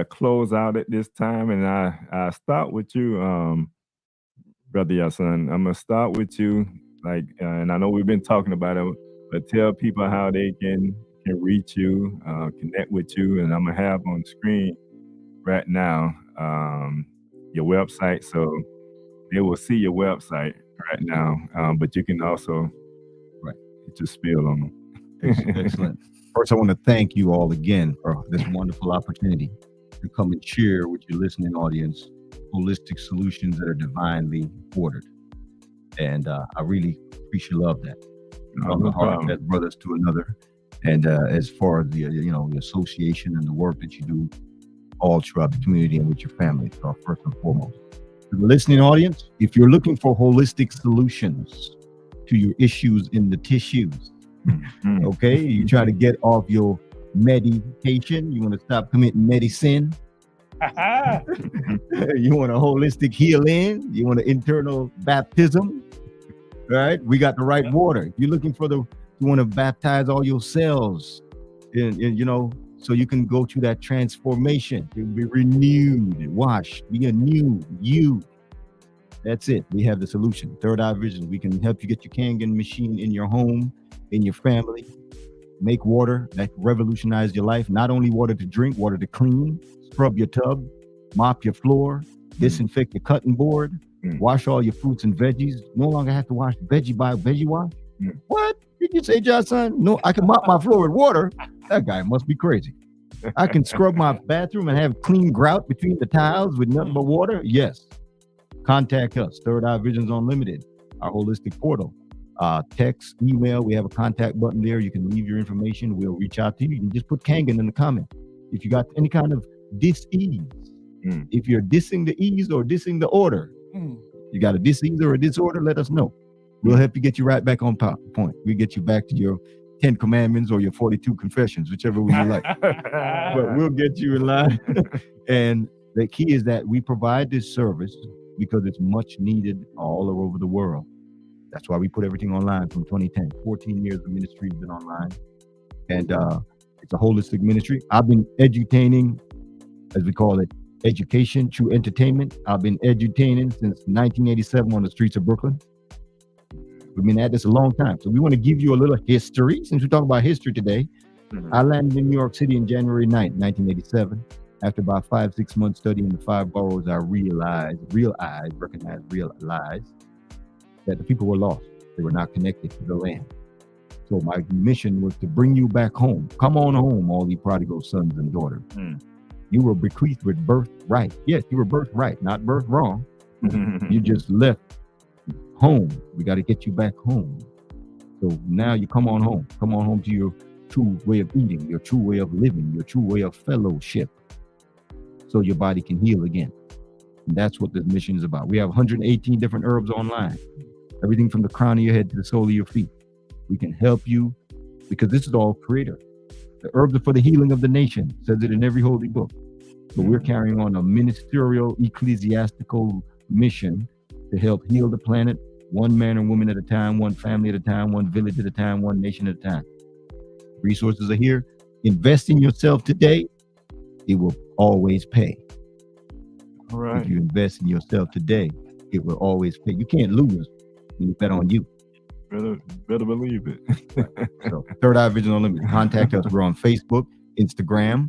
close out at this time, and I start with you, Brother Yasin. I'm gonna start with you, and I know we've been talking about it, but tell people how they can reach you, connect with you, and I'm gonna have on screen right now your website, so they will see your website right now. But you can also get your spiel on them. Excellent. First, I want to thank you all again for this wonderful opportunity to come and share with your listening audience holistic solutions that are divinely ordered. And I really appreciate you love that. From the heart, as brothers to another. And as far as the the association and the work that you do all throughout the community and with your family, so first and foremost. To the listening audience, if you're looking for holistic solutions to your issues in the tissues, okay, you try to get off your medication, you want to stop committing medicine, you want a holistic healing, you want an internal baptism, right? We got the right water. If you're looking for you want to baptize all your cells, so you can go through that transformation, you'll be renewed, washed, be a new you. That's it. We have the solution. Third Eye Vision. We can help you get your Kangen machine in your home, in your family. Make water that revolutionize your life. Not only water to drink, water to clean, scrub your tub, mop your floor, disinfect your cutting board, wash all your fruits and veggies. No longer have to wash veggie by veggie wash. What did you say, Johnson? No, I can mop my floor with water. That guy must be crazy. I can scrub my bathroom and have clean grout between the tiles with nothing but water. Yes. Contact us. Third Eye Visions Unlimited, our holistic portal. Text, email. We have a contact button there. You can leave your information. We'll reach out to you. You can just put Kangen in the comment. If you got any kind of dis-ease, if you're dissing the ease or dissing the order, you got a dis-ease or a disorder, let us know. We'll help you get you right back on point. We get you back to your 10 commandments or your 42 confessions, whichever one you like. But we'll get you in line. And the key is that we provide this service because it's much needed all over the world. That's why we put everything online from 2010. 14 years of ministry has been online. And it's a holistic ministry. I've been edutaining, as we call it, education through entertainment. I've been edutaining since 1987 on the streets of Brooklyn. We've been at this a long time. So we want to give you a little history. Since we talk about history today, I landed in New York City on January 9th, 1987. After about 5-6 months studying the 5 boroughs, I realized that the people were lost. They were not connected to the land. So my mission was to bring you back home. Come on home, all you prodigal sons and daughters. You were bequeathed with birthright. Yes, you were birthright, not birth wrong. You just left home. We got to get you back home. So now you come on home. Come on home to your true way of eating, your true way of living, your true way of fellowship, so your body can heal again. And that's what this mission is about. We have 118 different herbs online. Everything from the crown of your head to the sole of your feet. We can help you because this is all creator. The herbs are for the healing of the nation, says it in every holy book. So we're carrying on a ministerial, ecclesiastical mission to help heal the planet, one man or woman at a time, one family at a time, one village at a time, one nation at a time. Resources are here. Invest in yourself today. It will always pay. All right. If you invest in yourself today, it will always pay. You can't lose when you bet on you. Better believe it. So, Third Eye Vision Unlimited. Contact us. We're on Facebook, Instagram.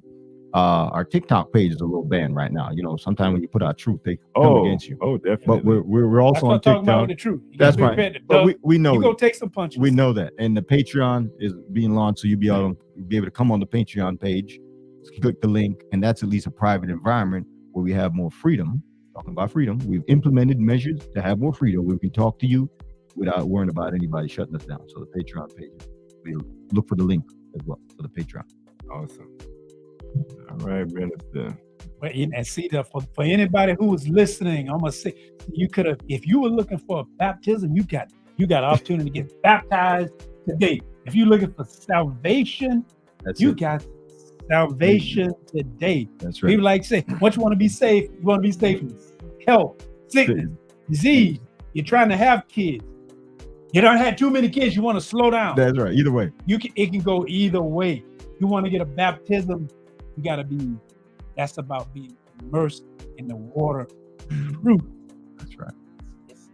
Our TikTok page is a little banned right now. You know, sometimes when you put out truth, they come against you. Oh, definitely. But we're also on talking about TikTok. the truth. You That's gotta be right. prepared to But duck. we know You go it. take some punches. We know that. And the Patreon is being launched, so you'll be able to come on the Patreon page, click the link, and that's at least a private environment where we have more freedom. Talking about freedom, we've implemented measures to have more freedom. We can talk to you without worrying about anybody shutting us down. So the Patreon page, we'll look for the link as well for the Patreon. Awesome. All right, Minister. Well, and see that for anybody who was listening, I'm gonna say you could have, if you were looking for a baptism, you got an opportunity to get baptized today. If you're looking for salvation, you got salvation today. That's right. People like say, what you want to be safe? You want to be safe from health, sickness, disease. You're trying to have kids. You don't have too many kids. You want to slow down. That's right. Either way. It can go either way. You want to get a baptism, you got to be, that's about being immersed in the water of truth. That's right.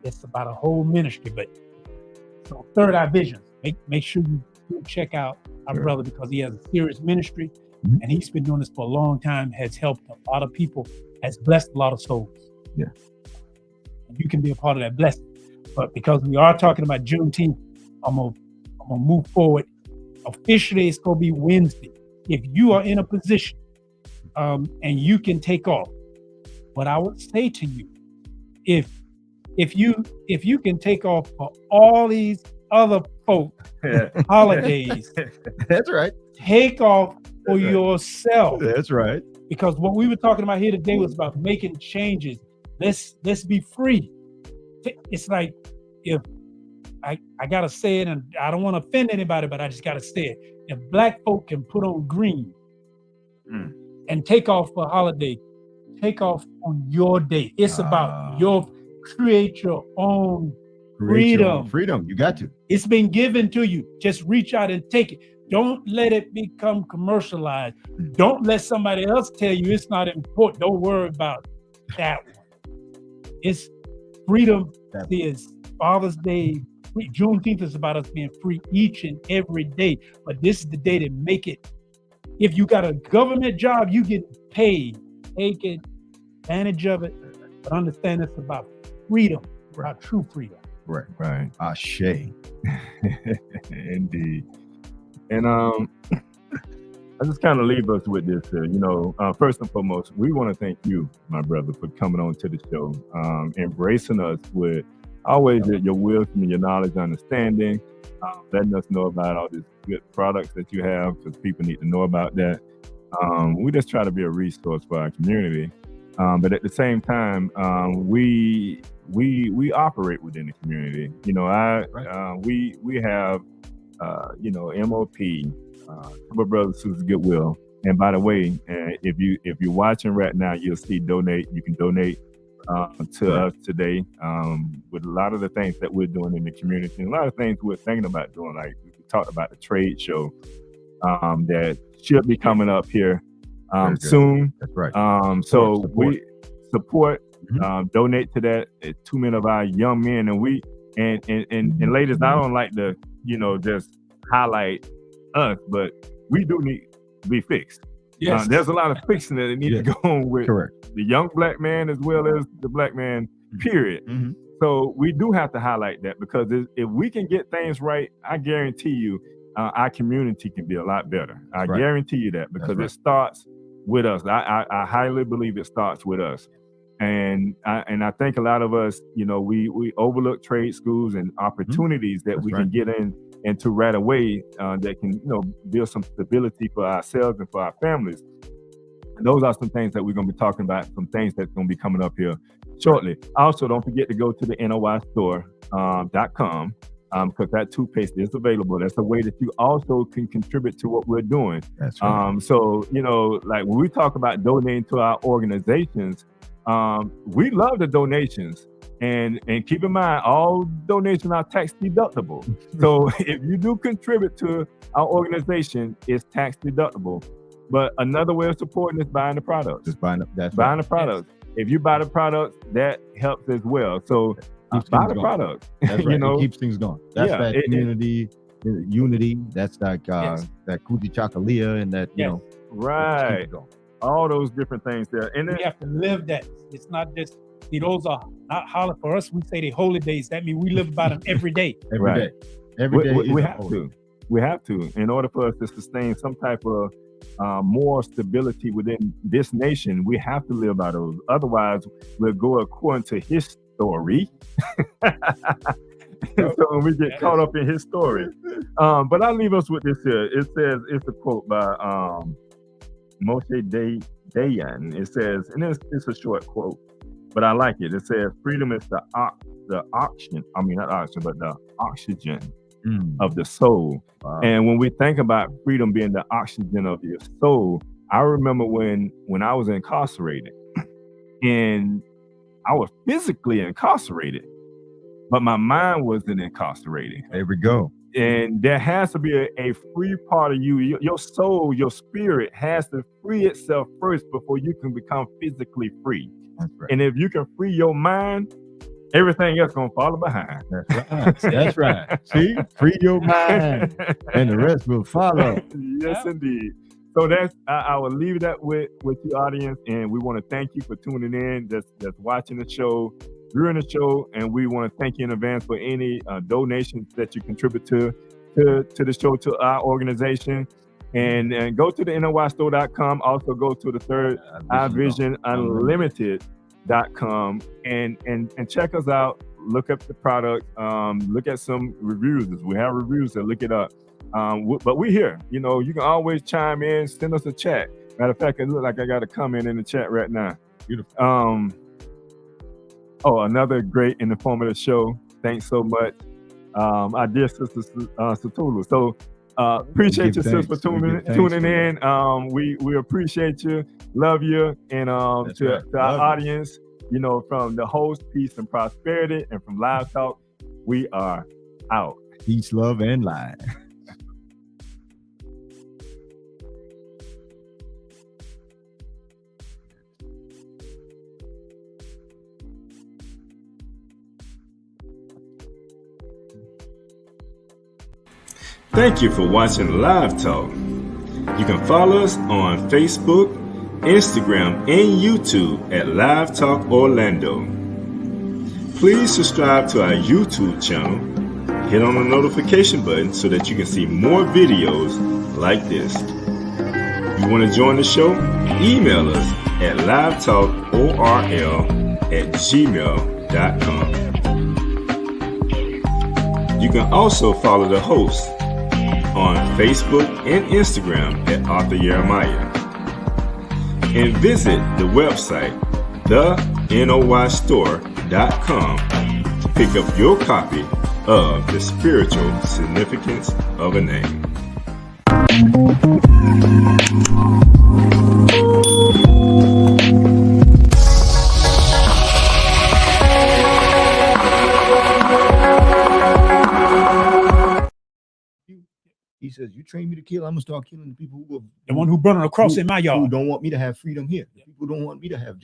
It's about a whole ministry. But so Third Eye Vision, make sure you check out our brother, because he has a serious ministry, and he's been doing this for a long time, has helped a lot of people, has blessed a lot of souls. Yeah. And you can be a part of that blessing. But because we are talking about Juneteenth, I'm gonna move forward. Officially, it's gonna be Wednesday. If you are in a position and you can take off, what I would say to you, if you can take off for all these other folk holidays, that's right. Take off for yourself. That's right. Because what we were talking about here today was about making changes. Let's be free. It's like, if I gotta say it, and I don't want to offend anybody, but I just gotta say it. If black folk can put on green and take off for a holiday, take off on your day. It's about create your own freedom. Freedom, you got to. It's been given to you. Just reach out and take it. Don't let it become commercialized. Don't let somebody else tell you it's not important. Don't worry about that one. It's freedom. Is Father's Day. Juneteenth is about us being free each and every day. But this is the day to make it. If you got a government job, you get paid. Take advantage of it. But understand it's about freedom, about true freedom. Right. Ashe. Indeed. And I just kind of leave us with this. First and foremost, we want to thank you, my brother, for coming on to the show, embracing us with always your wisdom and your knowledge and understanding, letting us know about all these good products that you have, because people need to know about that. We just try to be a resource for our community, but at the same time, we operate within the community. We have MOP, Super Brothers Sisters Goodwill. And by the way, if you're watching right now, you'll see donate. You can donate to us today with a lot of the things that we're doing in the community, and a lot of things we're thinking about doing. Like we talked about the trade show that should be coming up here soon. That's right. So we support, donate to that. Too many of our young men and ladies, I don't like to just highlight us, but we do need to be fixed. Yes. There's a lot of fixing that need to go on with Correct. the young black man as well as the black man, period. So we do have to highlight that, because if we can get things right, I guarantee you our community can be a lot better. I guarantee you that, because it starts with us. I highly believe it starts with us. And I think a lot of us, we overlook trade schools and opportunities that we can get into right away that can, build some stability for ourselves and for our families. And those are some things that we're going to be talking about, some things that's going to be coming up here shortly. Also, don't forget to go to the NOYstore.com because that toothpaste is available. That's a way that you also can contribute to what we're doing. That's right. So, like when we talk about donating to our organizations, we love the donations. And keep in mind, all donations are tax deductible. So if you do contribute to our organization, it's tax deductible. But another way of supporting is buying the products. Just buying the products. If you buy the products, that helps as well. So buy the products. That's right. It keeps things going. That's that community unity. That's like that Kuti Chakalia and that, right. All those different things there. And we have to live that. It's not just, those are not holler for us. We say they holy days. That means we live about them every day. Every day. Every day. We have to. We have to. In order for us to sustain some type of more stability within this nation, we have to live by those. Otherwise, we'll go according to his story. So when we get caught up in his story. But I'll leave us with this here. It says, it's a quote by Moshe Dayan. It says, and it's a short quote, but I like it. It says, freedom is the oxygen of the soul. Wow. And when we think about freedom being the oxygen of your soul, I remember when I was incarcerated, and I was physically incarcerated, but my mind wasn't incarcerated. There we go. And there has to be a free part of you. Your soul, your spirit has to free itself first before you can become physically free. That's right. And if you can free your mind, everything else gonna follow behind. That's right. That's right. See, free your mind, and the rest will follow. Yes, indeed. So that's I will leave that with the audience, and we want to thank you for tuning in. That's watching the show, viewing the show, and we want to thank you in advance for any donations that you contribute to the show, to our organization. And go to the NOYstore.com. Also go to the third iVision Unlimited.com and check us out. Look up the product. Look at some reviews. We have reviews, so look it up. But we're here. You can always chime in, send us a chat. Matter of fact, it looks like I got a comment in the chat right now. Beautiful. Another great and informative show. Thanks so much. Our dear sister Satulu. So appreciate you, sis, for tuning in. We appreciate you, love you, and to our audience, from the host, Peace and Prosperity, and from Live Talk, we are out. Peace, love, and live. Thank you for watching Live Talk. You can follow us on Facebook, Instagram, and YouTube at Live Talk Orlando. Please subscribe to our YouTube channel. Hit on the notification button so that you can see more videos like this. You want to join the show? Email us at livetalkorl@gmail.com. You can also follow the host on Facebook and Instagram at Arthur Jeremiah. And visit the website, thenoystore.com, to pick up your copy of The Spiritual Significance of a Name. He says, you train me to kill, I'm gonna start killing the people the one who burned on a cross in my yard. Who don't want me to have freedom here. People don't want me to have